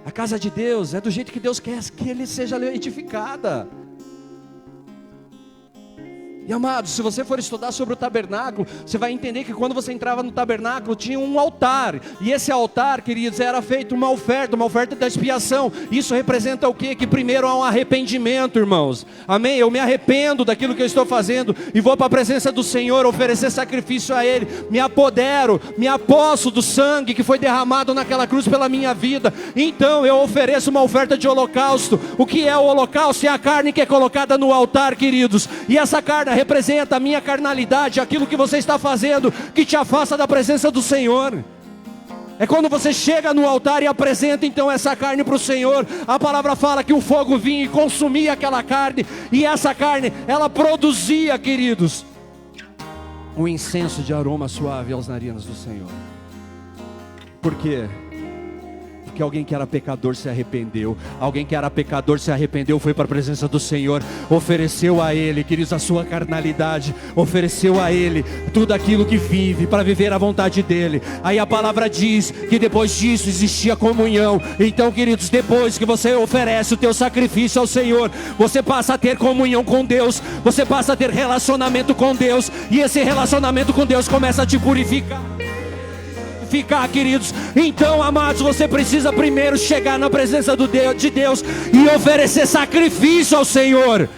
A casa de Deus é do jeito que Deus quer que Ele seja edificada. E amados, se você for estudar sobre o tabernáculo, você vai entender que quando você entrava no tabernáculo, tinha um altar. E esse altar, queridos, era feito uma oferta da expiação. Isso representa o quê? Que primeiro há um arrependimento, irmãos. Amém? Eu me arrependo daquilo que eu estou fazendo e vou para a presença do Senhor oferecer sacrifício a Ele. Me apodero, me aposso do sangue que foi derramado naquela cruz pela minha vida. Então eu ofereço uma oferta de holocausto. O que é o holocausto? É a carne que é colocada no altar, queridos. E essa carne representa a minha carnalidade, aquilo que você está fazendo, que te afasta da presença do Senhor. É quando você chega no altar e apresenta então essa carne para o Senhor. A palavra fala que o fogo vinha e consumia aquela carne, e essa carne, ela produzia, queridos, um incenso de aroma suave aos narinas do Senhor. Por quê? Porque alguém que era pecador se arrependeu. Alguém que era pecador se arrependeu, foi para a presença do Senhor, ofereceu a Ele, queridos, a sua carnalidade, ofereceu a Ele tudo aquilo que vive, para viver a vontade dEle. Aí a palavra diz que depois disso existia comunhão. Então, queridos, depois que você oferece o teu sacrifício ao Senhor, você passa a ter comunhão com Deus, você passa a ter relacionamento com Deus, e esse relacionamento com Deus começa a te purificar, queridos. Então, amados, você precisa primeiro chegar na presença de Deus e oferecer sacrifício ao Senhor.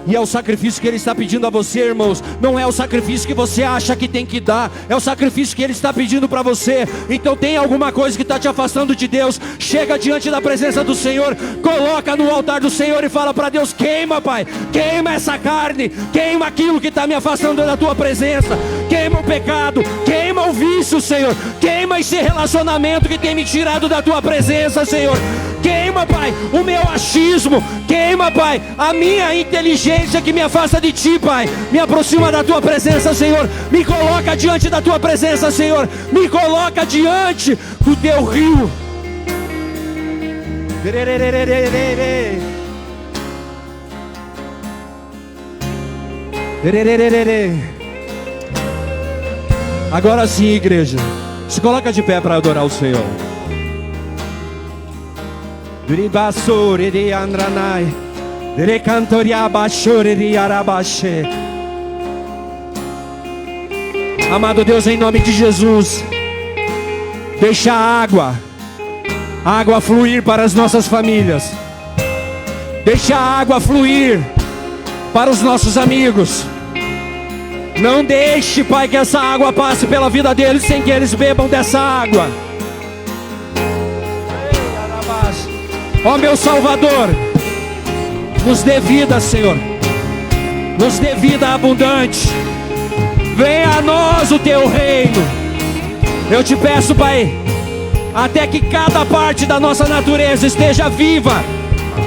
E é o sacrifício que Ele está pedindo a você, irmãos. Não é o sacrifício que você acha que tem que dar, é o sacrifício que Ele está pedindo para você. Então tem alguma coisa que está te afastando de Deus, chega diante da presença do Senhor, coloca no altar do Senhor e fala para Deus: queima, Pai, queima essa carne, queima aquilo que está me afastando da Tua presença, queima queima o pecado, queima o vício, Senhor. Queima esse relacionamento que tem me tirado da tua presença, Senhor. Queima, Pai, o meu achismo. Queima, Pai, a minha inteligência que me afasta de Ti, Pai. Me aproxima da Tua presença, Senhor. Me coloca diante da Tua presença, Senhor. Me coloca diante do Teu rio. Agora sim, igreja, se coloca de pé para adorar o Senhor. Amado Deus, em nome de Jesus, deixa a água fluir para as nossas famílias. Deixa a água fluir para os nossos amigos. Não deixe, Pai, que essa água passe pela vida deles sem que eles bebam dessa água. Ó meu Salvador, nos dê vida, Senhor. Nos dê vida abundante. Venha a nós o Teu reino. Eu te peço, Pai, até que cada parte da nossa natureza esteja viva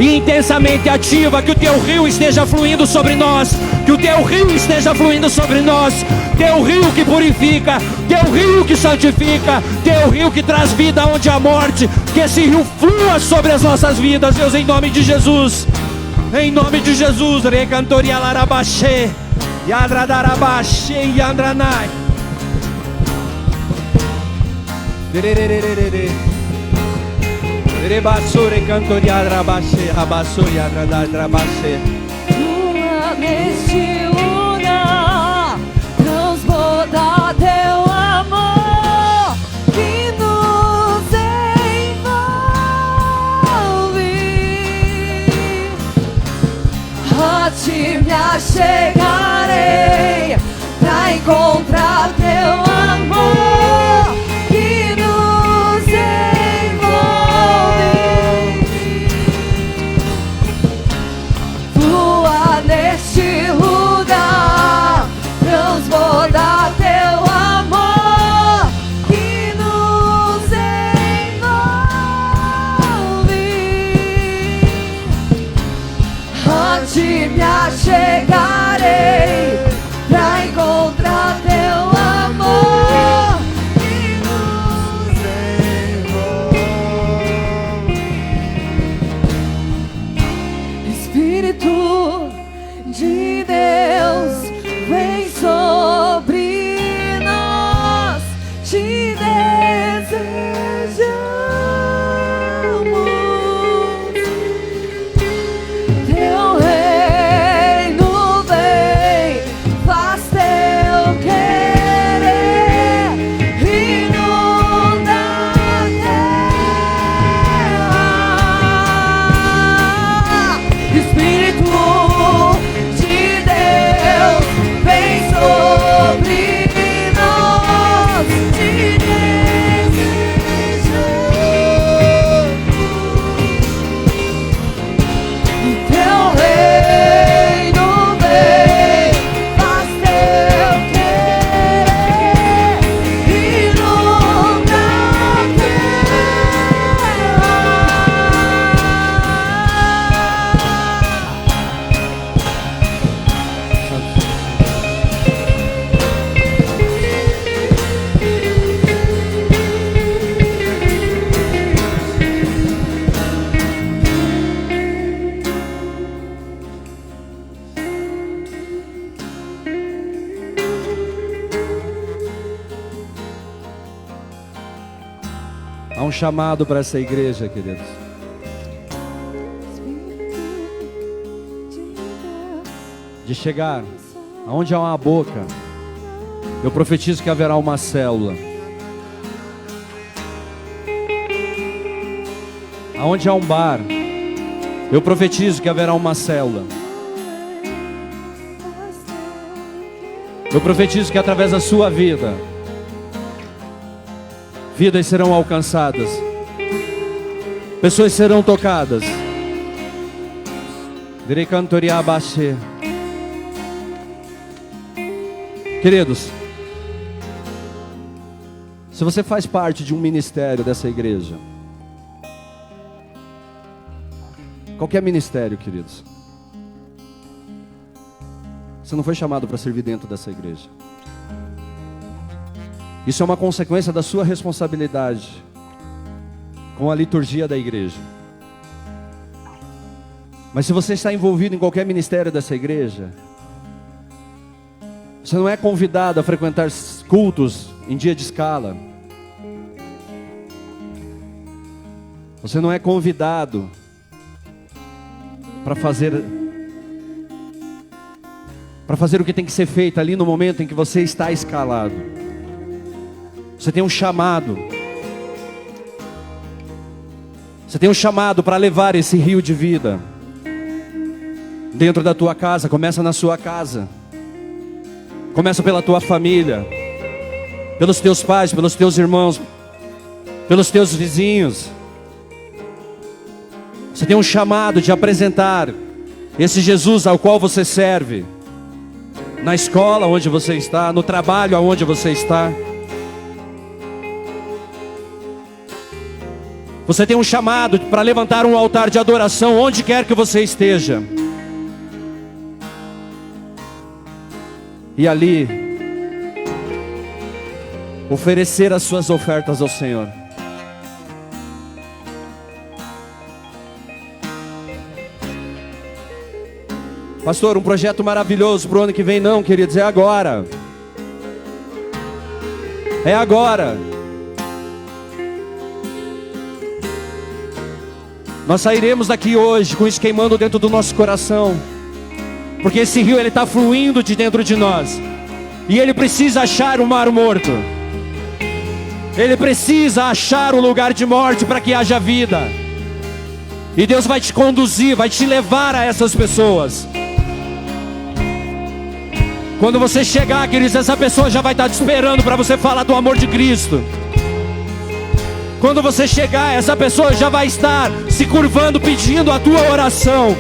e intensamente ativa, que o Teu rio esteja fluindo sobre nós, que o Teu rio esteja fluindo sobre nós, Teu rio que purifica, Teu rio que santifica, Teu rio que traz vida onde há morte, que esse rio flua sobre as nossas vidas, Deus, em nome de Jesus, em nome de Jesus. Recantoria larabaxê, yadradarabaxê, yandranai. Rebasure cantoria rabaxê, rabassure adradadrabaxê. Flua neste lugar, transborda Teu amor que nos envolve. A Ti me achegarei pra encontrar Teu amor que nos envolve. Flua neste lugar, transborda Teu amor que nos envolve. A Ti me achegarei pra encontrar Teu amor que nos envolve. Espírito de Deus, vem sobre nós, Te desejamos. Teu reino vem, faz Teu querer, inunda a terra. Espírito de Deus, vem sobre nós, Te desejamos. Teu reino vem, faz Teu querer, inunda a Há um chamado para essa igreja, queridos. De chegar aonde há uma boca, eu profetizo que haverá uma célula. Aonde há um bar, eu profetizo que haverá uma célula. Eu profetizo que através da sua vida, vidas serão alcançadas, pessoas serão tocadas. Queridos, Se você faz parte de um ministério dessa igreja, qualquer ministério, queridos, você não foi chamado para servir dentro dessa igreja. Isso é uma consequência da sua responsabilidade com a liturgia da igreja. Mas se você está envolvido em qualquer ministério dessa igreja, você não é convidado a frequentar cultos em dia de escala. Você não é convidado para fazer o que tem que ser feito ali no momento em que você está escalado. Você tem um chamado. Você tem um chamado para levar esse rio de vida dentro da tua casa. Começa na sua casa. Começa pela tua família, pelos teus pais, pelos teus irmãos, pelos teus vizinhos. Você tem um chamado de apresentar esse Jesus ao qual você serve, na escola onde você está, no trabalho aonde você está. Você tem um chamado para levantar um altar de adoração onde quer que você esteja. E ali, oferecer as suas ofertas ao Senhor. Pastor, um projeto maravilhoso para o ano que vem. Não, queridos, é agora. É agora. Nós sairemos daqui hoje com isso queimando dentro do nosso coração. Porque esse rio ele está fluindo de dentro de nós. E ele precisa achar o mar morto. Ele precisa achar o lugar de morte para que haja vida. E Deus vai te conduzir, vai te levar a essas pessoas. Quando você chegar, queridos, essa pessoa já vai estar te esperando para você falar do amor de Cristo. Quando você chegar, essa pessoa já vai estar se curvando, pedindo a tua oração.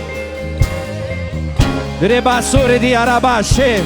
Rebassore de Arabaxê.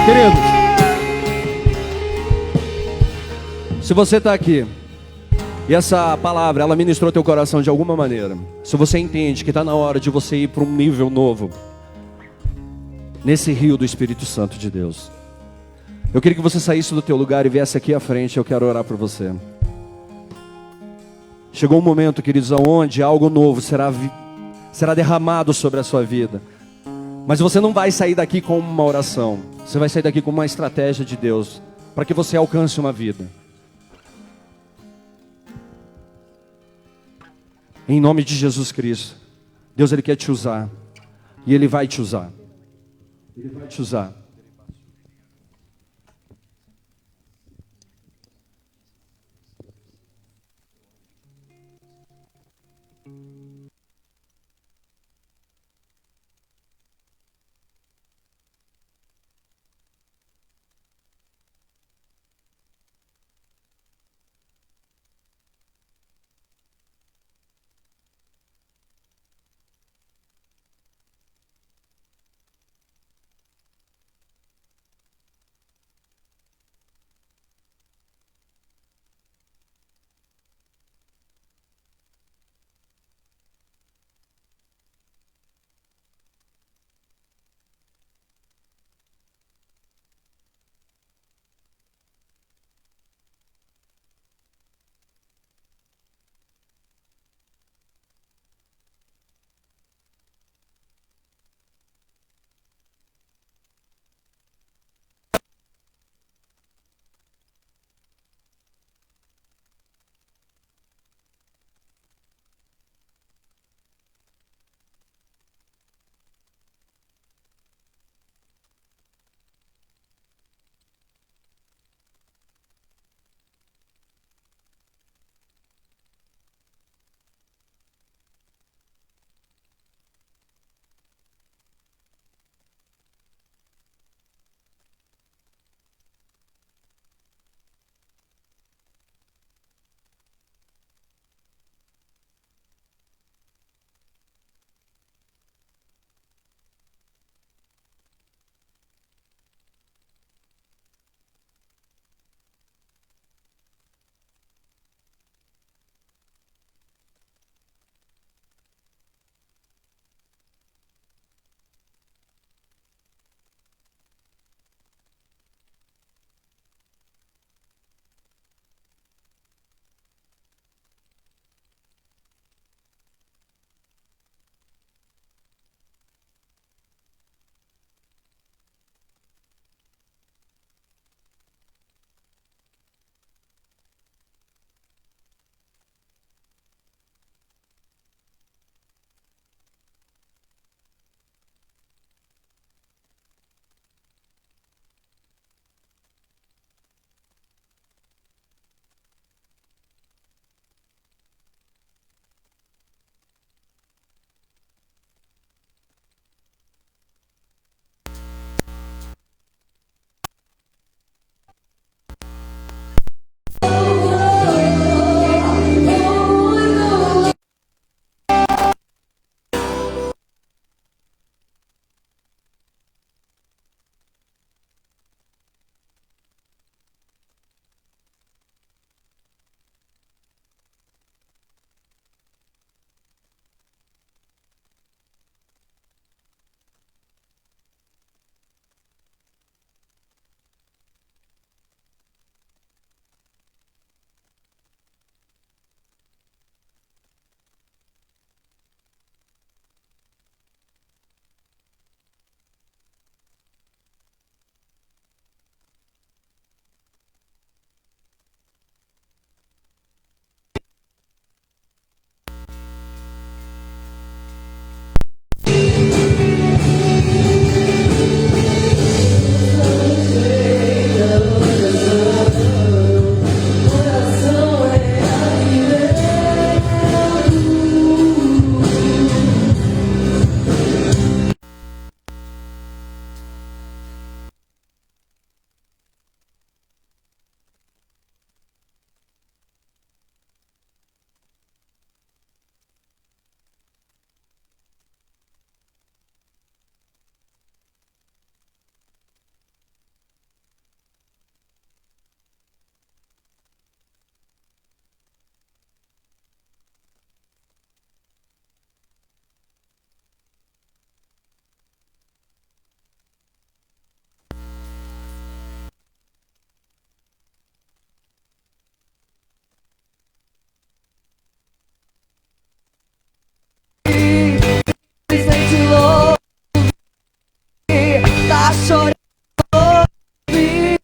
Queridos, se você está aqui e essa palavra, ela ministrou teu coração de alguma maneira, se você entende que está na hora de você ir para um nível novo, nesse rio do Espírito Santo de Deus, eu queria que você saísse do teu lugar e viesse aqui à frente, eu quero orar por você. Chegou um momento, queridos, onde algo novo será derramado sobre a sua vida. Mas você não vai sair daqui com uma oração, você vai sair daqui com uma estratégia de Deus, para que você alcance uma vida. Em nome de Jesus Cristo, Deus, Ele quer te usar, e Ele vai te usar. Ele vai te usar. tá chorando, ouvir,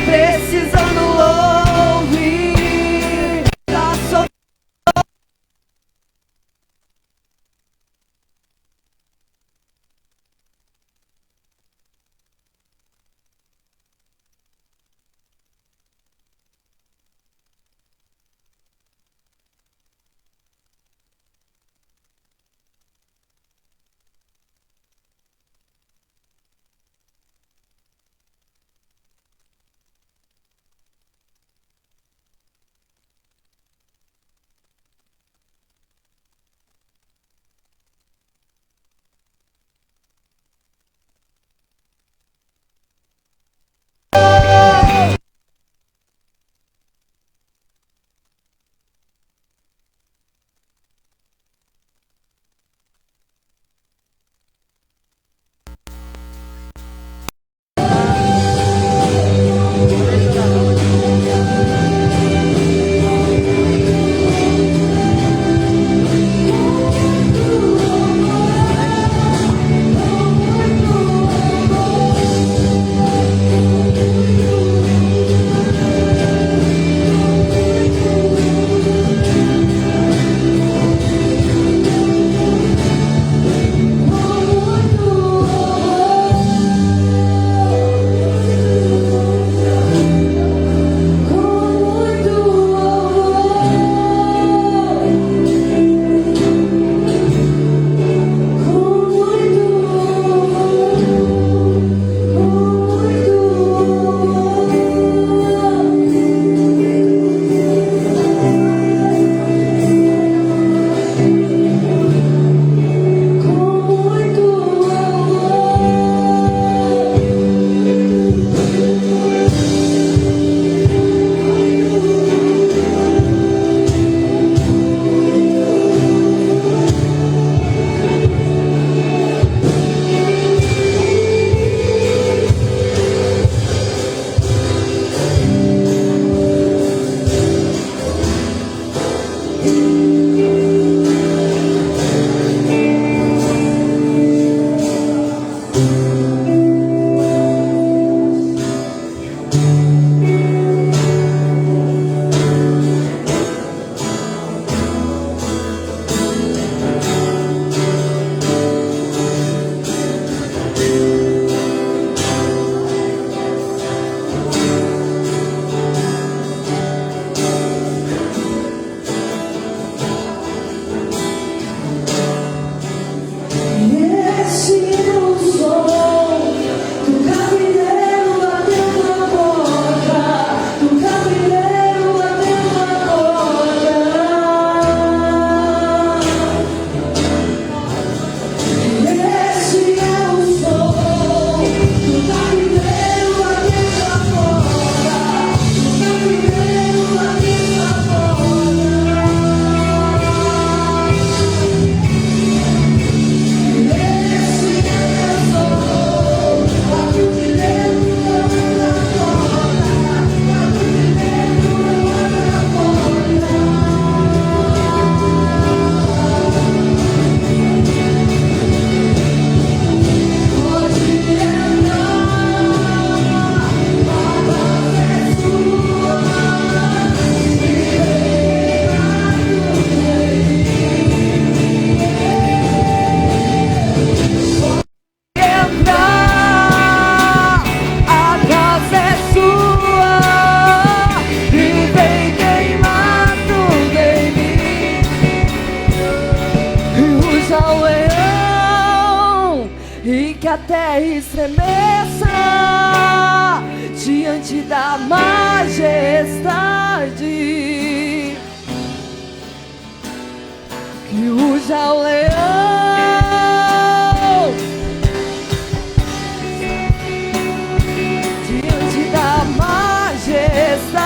precisando ouvir, tá sofrendo. a terra estremeça diante da majestade, que ruja o leão diante da majestade.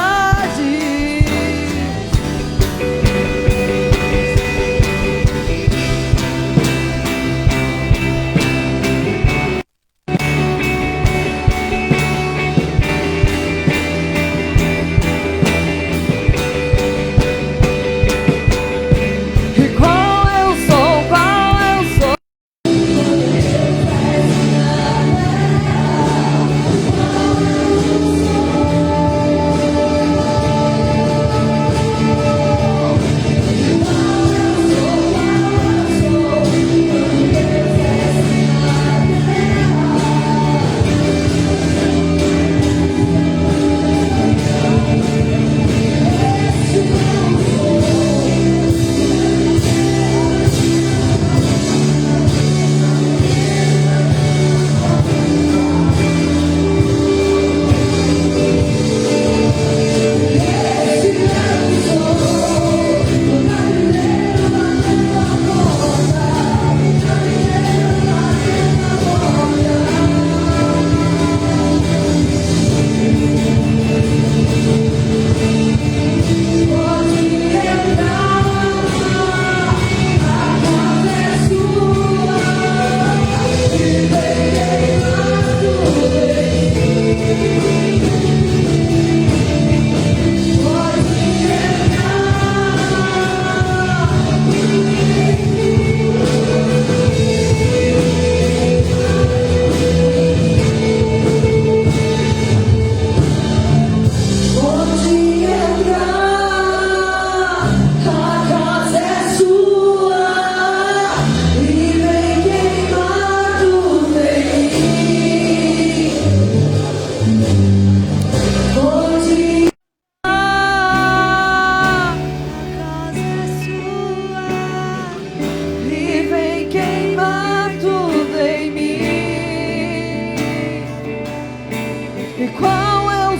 E qual é o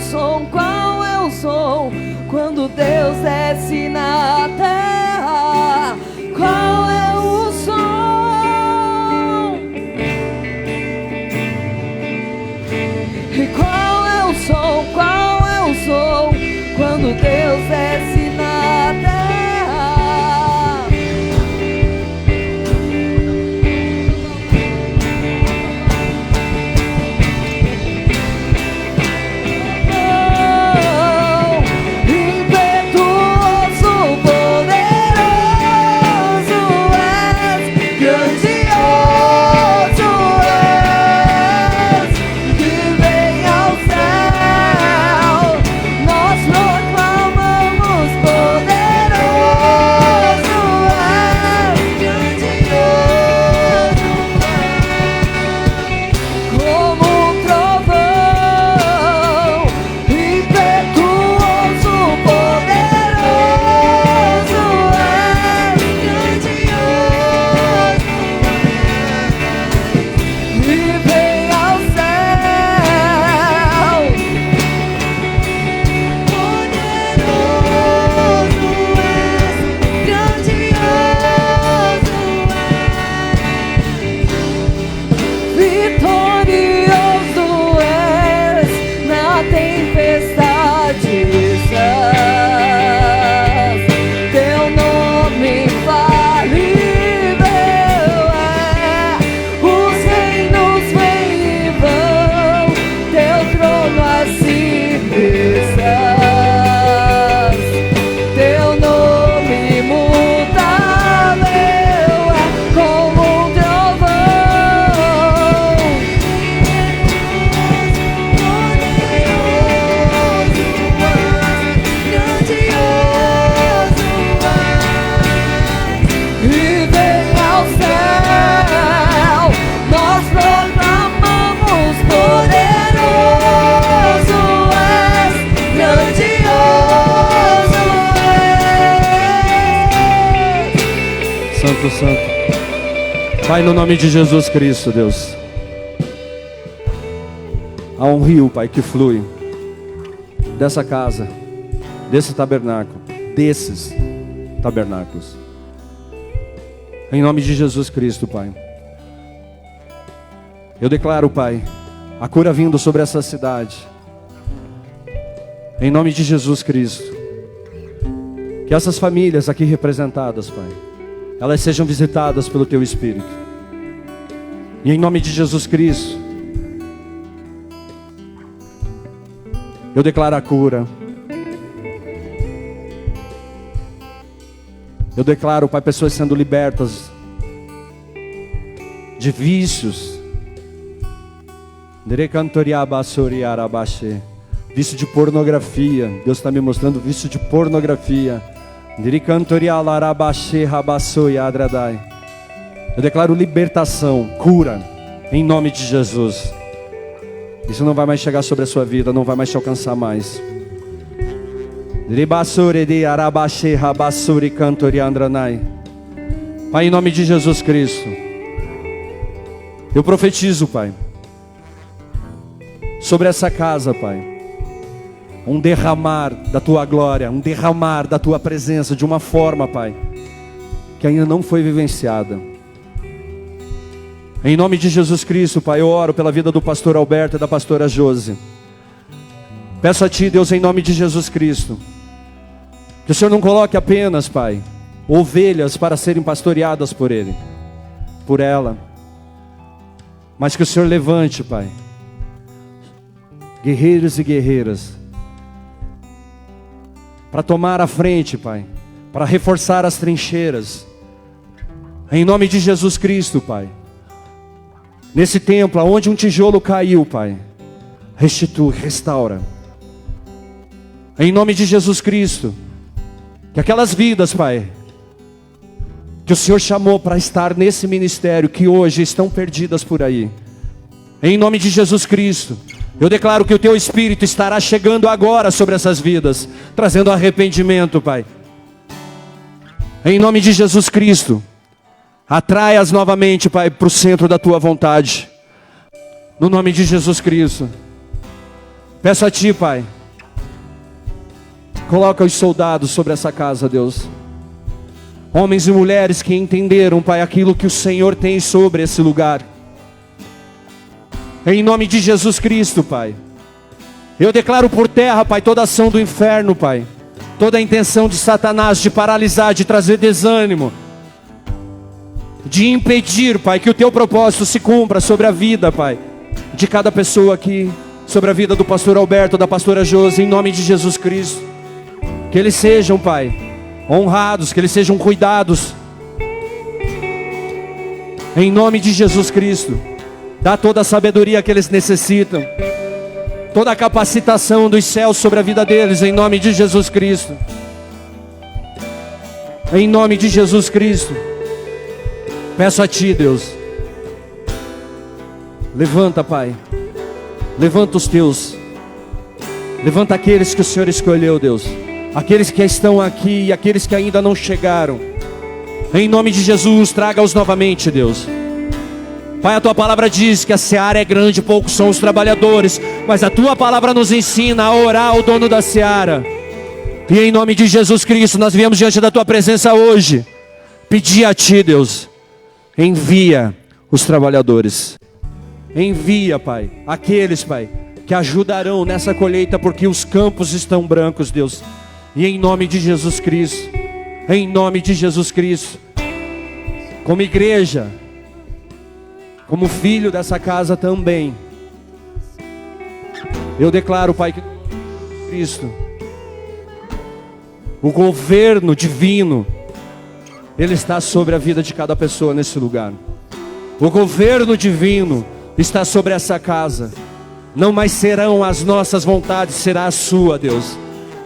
som quando Deus desce na terra? Qual é o som? E qual é o som quando Deus desce na terra? Santo. Pai, no nome de Jesus Cristo, Deus. Há um rio, Pai, que flui dessa casa, desse tabernáculo, desses tabernáculos. Em nome de Jesus Cristo, Pai. Eu declaro, Pai, a cura vindo sobre essa cidade. Em nome de Jesus Cristo. Que essas famílias aqui representadas, Pai, elas sejam visitadas pelo Teu Espírito. E em nome de Jesus Cristo, eu declaro a cura. Eu declaro, Pai, pessoas sendo libertas de vícios. Vício de pornografia. Deus está me mostrando vício de pornografia. Eu declaro libertação, cura, em nome de Jesus. Isso não vai mais chegar sobre a sua vida, não vai mais te alcançar mais. Pai, em nome de Jesus Cristo, eu profetizo, Pai, sobre essa casa, Pai, um derramar da Tua glória, um derramar da Tua presença de uma forma, Pai, que ainda não foi vivenciada. Em nome de Jesus Cristo, Pai, eu oro pela vida do pastor Alberto e da pastora Josi. Peço a Ti, Deus, em nome de Jesus Cristo, que o Senhor não coloque apenas, Pai, ovelhas para serem pastoreadas por Ele, por ela, mas que o Senhor levante, Pai, guerreiros e guerreiras, para tomar a frente, Pai, para reforçar as trincheiras. Em nome de Jesus Cristo, Pai. Nesse templo, onde um tijolo caiu, Pai, restitui, restaura. Em nome de Jesus Cristo, que aquelas vidas, Pai, que o Senhor chamou para estar nesse ministério, que hoje estão perdidas por aí, em nome de Jesus Cristo, eu declaro que o Teu Espírito estará chegando agora sobre essas vidas, trazendo arrependimento, Pai. Em nome de Jesus Cristo, atrai-as novamente, Pai, para o centro da Tua vontade. No nome de Jesus Cristo. Peço a Ti, Pai, coloca os soldados sobre essa casa, Deus. Homens e mulheres que entenderam, Pai, aquilo que o Senhor tem sobre esse lugar. Em nome de Jesus Cristo, Pai. Eu declaro por terra, Pai, toda ação do inferno, Pai. Toda a intenção de Satanás de paralisar, de trazer desânimo, de impedir, Pai, que o Teu propósito se cumpra sobre a vida, Pai, de cada pessoa aqui, sobre a vida do pastor Alberto, da pastora Josi, em nome de Jesus Cristo. Que eles sejam, Pai, honrados, que eles sejam cuidados. Em nome de Jesus Cristo. Dá toda a sabedoria que eles necessitam. Toda a capacitação dos céus sobre a vida deles, em nome de Jesus Cristo. Em nome de Jesus Cristo. Peço a Ti, Deus. Levanta, Pai. Levanta os Teus. Levanta aqueles que o Senhor escolheu, Deus. Aqueles que estão aqui e aqueles que ainda não chegaram. Em nome de Jesus, traga-os novamente, Deus. Pai, a Tua palavra diz que a seara é grande, poucos são os trabalhadores, mas a Tua palavra nos ensina a orar ao dono da seara. E em nome de Jesus Cristo, nós viemos diante da Tua presença hoje, pedir a Ti, Deus, envia os trabalhadores. Envia, Pai, aqueles, Pai, que ajudarão nessa colheita, porque os campos estão brancos, Deus. E em nome de Jesus Cristo, em nome de Jesus Cristo, como igreja, como filho dessa casa também, eu declaro, Pai, que Cristo, o governo divino, Ele está sobre a vida de cada pessoa nesse lugar. O governo divino está sobre essa casa. Não mais serão as nossas vontades, será a Sua, Deus.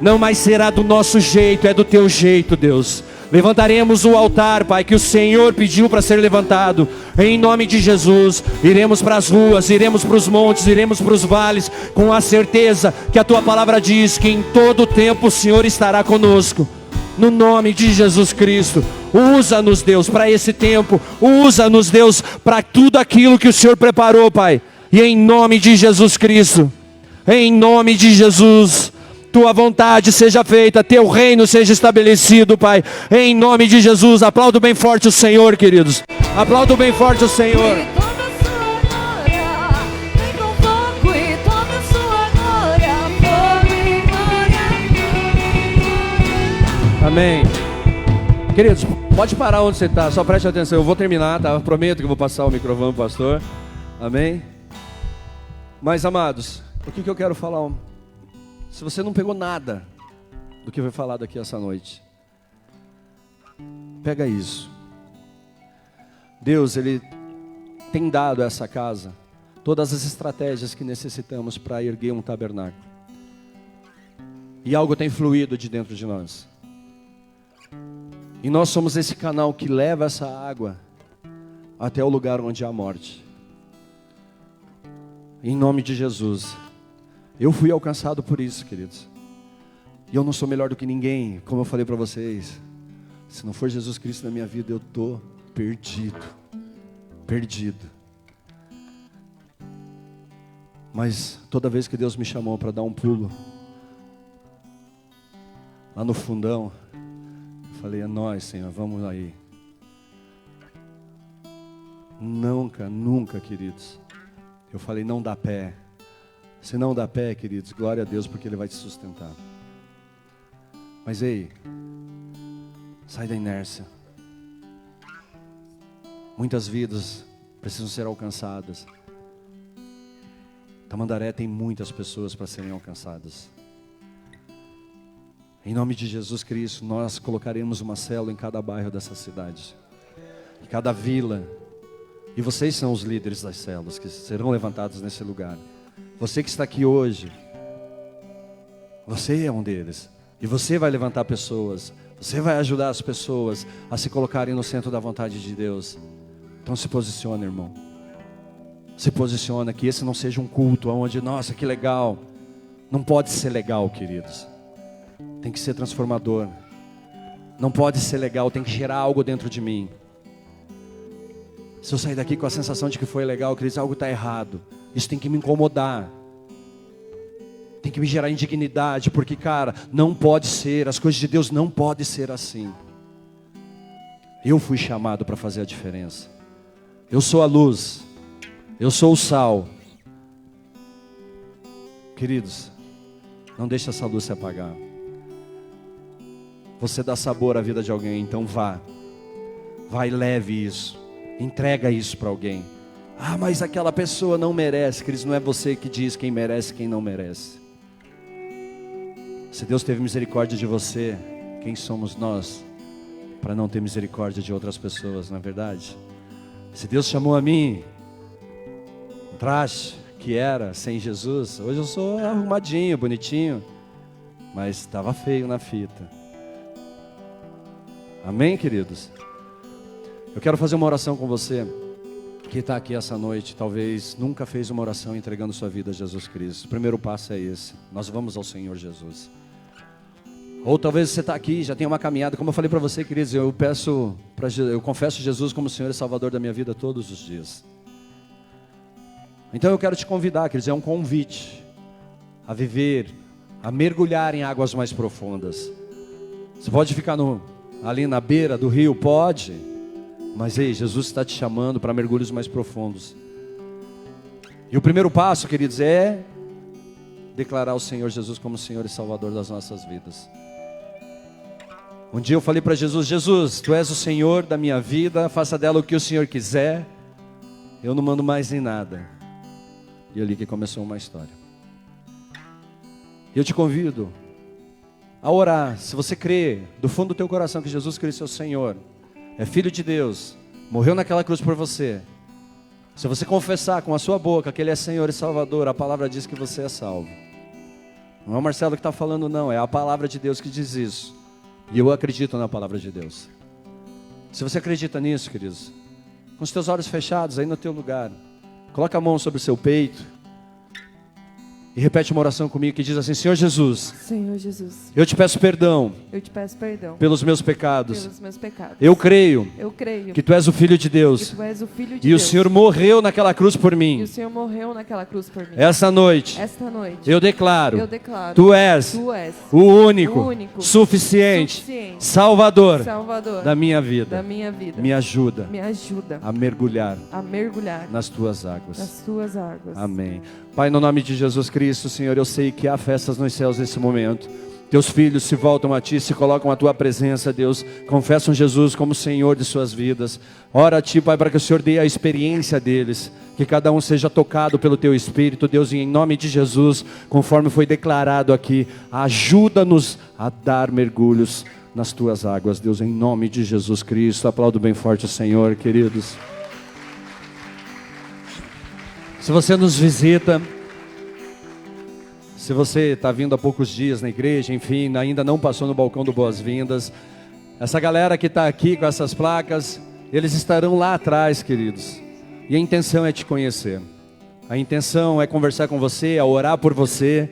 Não mais será do nosso jeito, é do Teu jeito, Deus. Levantaremos o altar, Pai, que o Senhor pediu para ser levantado. Em nome de Jesus, iremos para as ruas, iremos para os montes, iremos para os vales, com a certeza que a Tua palavra diz que em todo tempo o Senhor estará conosco. No nome de Jesus Cristo, usa-nos, Deus, para esse tempo. Usa-nos, Deus, para tudo aquilo que o Senhor preparou, Pai. E em nome de Jesus Cristo, em nome de Jesus, Tua vontade seja feita, Teu reino seja estabelecido, Pai. Em nome de Jesus, aplaudo bem forte o Senhor, queridos. Aplaudo bem forte o Senhor. Amém. Queridos, pode parar onde você está, só preste atenção. Eu vou terminar, tá? Eu prometo que eu vou passar o microfone para o pastor. Amém. Mas, amados, o que eu quero falar? Se você não pegou nada do que foi falado aqui essa noite, pega isso. Deus, Ele tem dado a essa casa todas as estratégias que necessitamos para erguer um tabernáculo. E algo tem fluído de dentro de nós. E nós somos esse canal que leva essa água até o lugar onde há morte. Em nome de Jesus. Eu fui alcançado por isso, queridos. E eu não sou melhor do que ninguém, como eu falei para vocês. Se não for Jesus Cristo na minha vida, eu estou perdido. Perdido. Mas toda vez que Deus me chamou para dar um pulo lá no fundão, eu falei, é nós, Senhor, vamos aí. Nunca, queridos. Eu falei, não dá pé. Se não dá pé, queridos, glória a Deus, porque Ele vai te sustentar. Mas ei, sai da inércia. Muitas vidas precisam ser alcançadas. Tamandaré tem muitas pessoas para serem alcançadas. Em nome de Jesus Cristo, nós colocaremos uma célula em cada bairro dessa cidade, em cada vila. E vocês são os líderes das células que serão levantados nesse lugar. Você que está aqui hoje, você é um deles. E você vai levantar pessoas. Você vai ajudar as pessoas a se colocarem no centro da vontade de Deus. Então se posiciona, irmão. Se posiciona, que esse não seja um culto onde, nossa, que legal. Não pode ser legal, queridos. Tem que ser transformador. Não pode ser legal, tem que gerar algo dentro de mim. Se eu sair daqui com a sensação de que foi legal, queridos, algo está errado. Isso tem que me incomodar. tem que me gerar indignidade, porque, cara, não pode ser, as coisas de Deus não podem ser assim. Eu fui chamado para fazer a diferença. Eu sou a luz, eu sou o sal. Queridos, não deixe essa luz se apagar. Você dá sabor à vida de alguém, então vá e leve isso, entrega isso para alguém. Ah, mas aquela pessoa não merece. Queridos, não é você que diz quem merece e quem não merece. Se Deus teve misericórdia de você, quem somos nós para não ter misericórdia de outras pessoas, não é verdade? Se Deus chamou a mim, um traste que era sem Jesus, hoje eu sou arrumadinho, bonitinho, mas estava feio na fita. Amém, queridos? Eu quero fazer uma oração com você que está aqui essa noite, talvez nunca fez uma oração entregando sua vida a Jesus Cristo. O primeiro passo é esse, nós vamos ao Senhor Jesus. Ou talvez você está aqui, já tem uma caminhada, como eu falei para você, queridos, eu confesso Jesus como Senhor e Salvador da minha vida todos os dias. Então eu quero te convidar, queridos, é um convite a viver, a mergulhar em águas mais profundas. Você pode ficar ali na beira do rio, pode, mas ei, Jesus está te chamando para mergulhos mais profundos. E o primeiro passo, queridos, é declarar o Senhor Jesus como Senhor e Salvador das nossas vidas. Um dia eu falei para Jesus: Jesus, Tu és o Senhor da minha vida, faça dela o que o Senhor quiser, eu não mando mais em nada. E ali que começou uma história. E eu te convido a orar, se você crê do fundo do teu coração que Jesus Cristo é o Senhor, é Filho de Deus, morreu naquela cruz por você. Se você confessar com a sua boca que Ele é Senhor e Salvador, a palavra diz que você é salvo. Não é o Marcelo que está falando não, é a palavra de Deus que diz isso. E eu acredito na palavra de Deus. Se você acredita nisso, queridos, com os teus olhos fechados aí no teu lugar, coloca a mão sobre o seu peito e repete uma oração comigo que diz assim: Senhor Jesus, Senhor Jesus, eu te peço perdão pelos meus pecados. Eu creio que que Tu és o Filho de Deus Tu és o Filho de e o Deus. Senhor morreu naquela cruz por E mim. o Senhor morreu naquela cruz por mim. Esta noite eu declaro, Tu és o único, suficiente, Salvador da minha vida. Me ajuda a mergulhar nas Tuas águas. Amém. Pai, no nome de Jesus Cristo, Senhor, eu sei que há festas nos céus nesse momento. Teus filhos se voltam a Ti, se colocam à Tua presença, Deus. Confessam Jesus como Senhor de suas vidas. Ora a Ti, Pai, para que o Senhor dê a experiência deles. Que cada um seja tocado pelo Teu Espírito, Deus, e em nome de Jesus, conforme foi declarado aqui, ajuda-nos a dar mergulhos nas Tuas águas, Deus, em nome de Jesus Cristo. Aplaudo bem forte o Senhor, queridos. Se você nos visita, se você está vindo há poucos dias na igreja, enfim, ainda não passou no balcão do Boas-Vindas, essa galera que está aqui com essas placas, eles estarão lá atrás, queridos. E a intenção é te conhecer. A intenção é conversar com você, é orar por você.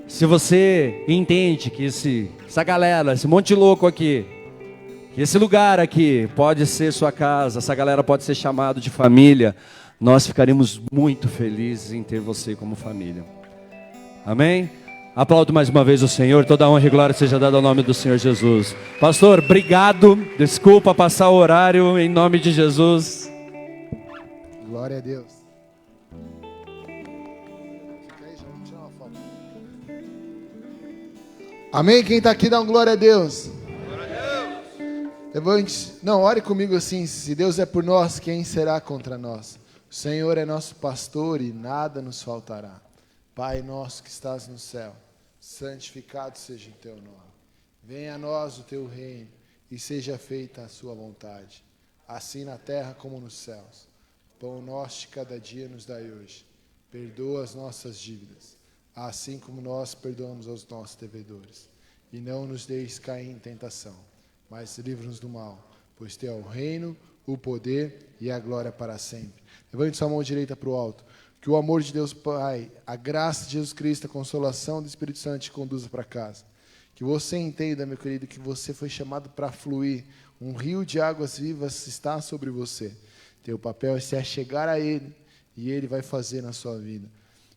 Se você entende que essa galera, esse monte de louco aqui, que esse lugar aqui pode ser sua casa, essa galera pode ser chamado de família, nós ficaremos muito felizes em ter você como família. Amém? Aplaudo mais uma vez o Senhor. Toda honra e glória seja dada ao nome do Senhor Jesus. Pastor, obrigado. Desculpa passar o horário, em nome de Jesus. Glória a Deus. Amém? Quem está aqui dá um glória a Deus. Levante. Não, ore comigo assim: se Deus é por nós, quem será contra nós? O Senhor é nosso pastor e nada nos faltará. Pai nosso que estás no céu, santificado seja o Teu nome. Venha a nós o Teu reino e seja feita a Sua vontade, assim na terra como nos céus. Pão nosso de cada dia nos dai hoje. Perdoa as nossas dívidas, assim como nós perdoamos aos nossos devedores. E não nos deixes cair em tentação, mas livra-nos do mal, pois Teu é o reino, o poder e a glória para sempre. Levante sua mão direita para o alto. Que o amor de Deus Pai, a graça de Jesus Cristo, a consolação do Espírito Santo te conduza para casa. Que você entenda, meu querido, que você foi chamado para fluir. Um rio de águas vivas está sobre você. Teu papel é se achegar a Ele, e Ele vai fazer na sua vida.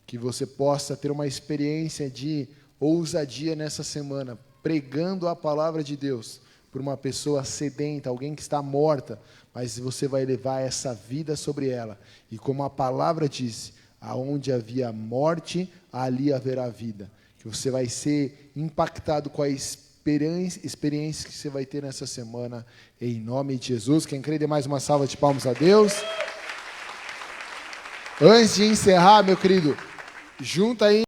Que você possa ter uma experiência de ousadia nessa semana, pregando a palavra de Deus por uma pessoa sedenta, alguém que está morta, mas você vai levar essa vida sobre ela. E como a palavra diz, aonde havia morte, ali haverá vida. Que você vai ser impactado com a experiência que você vai ter nessa semana, em nome de Jesus. Quem crê, dê mais uma salva de palmas a Deus. Antes de encerrar, meu querido, junta aí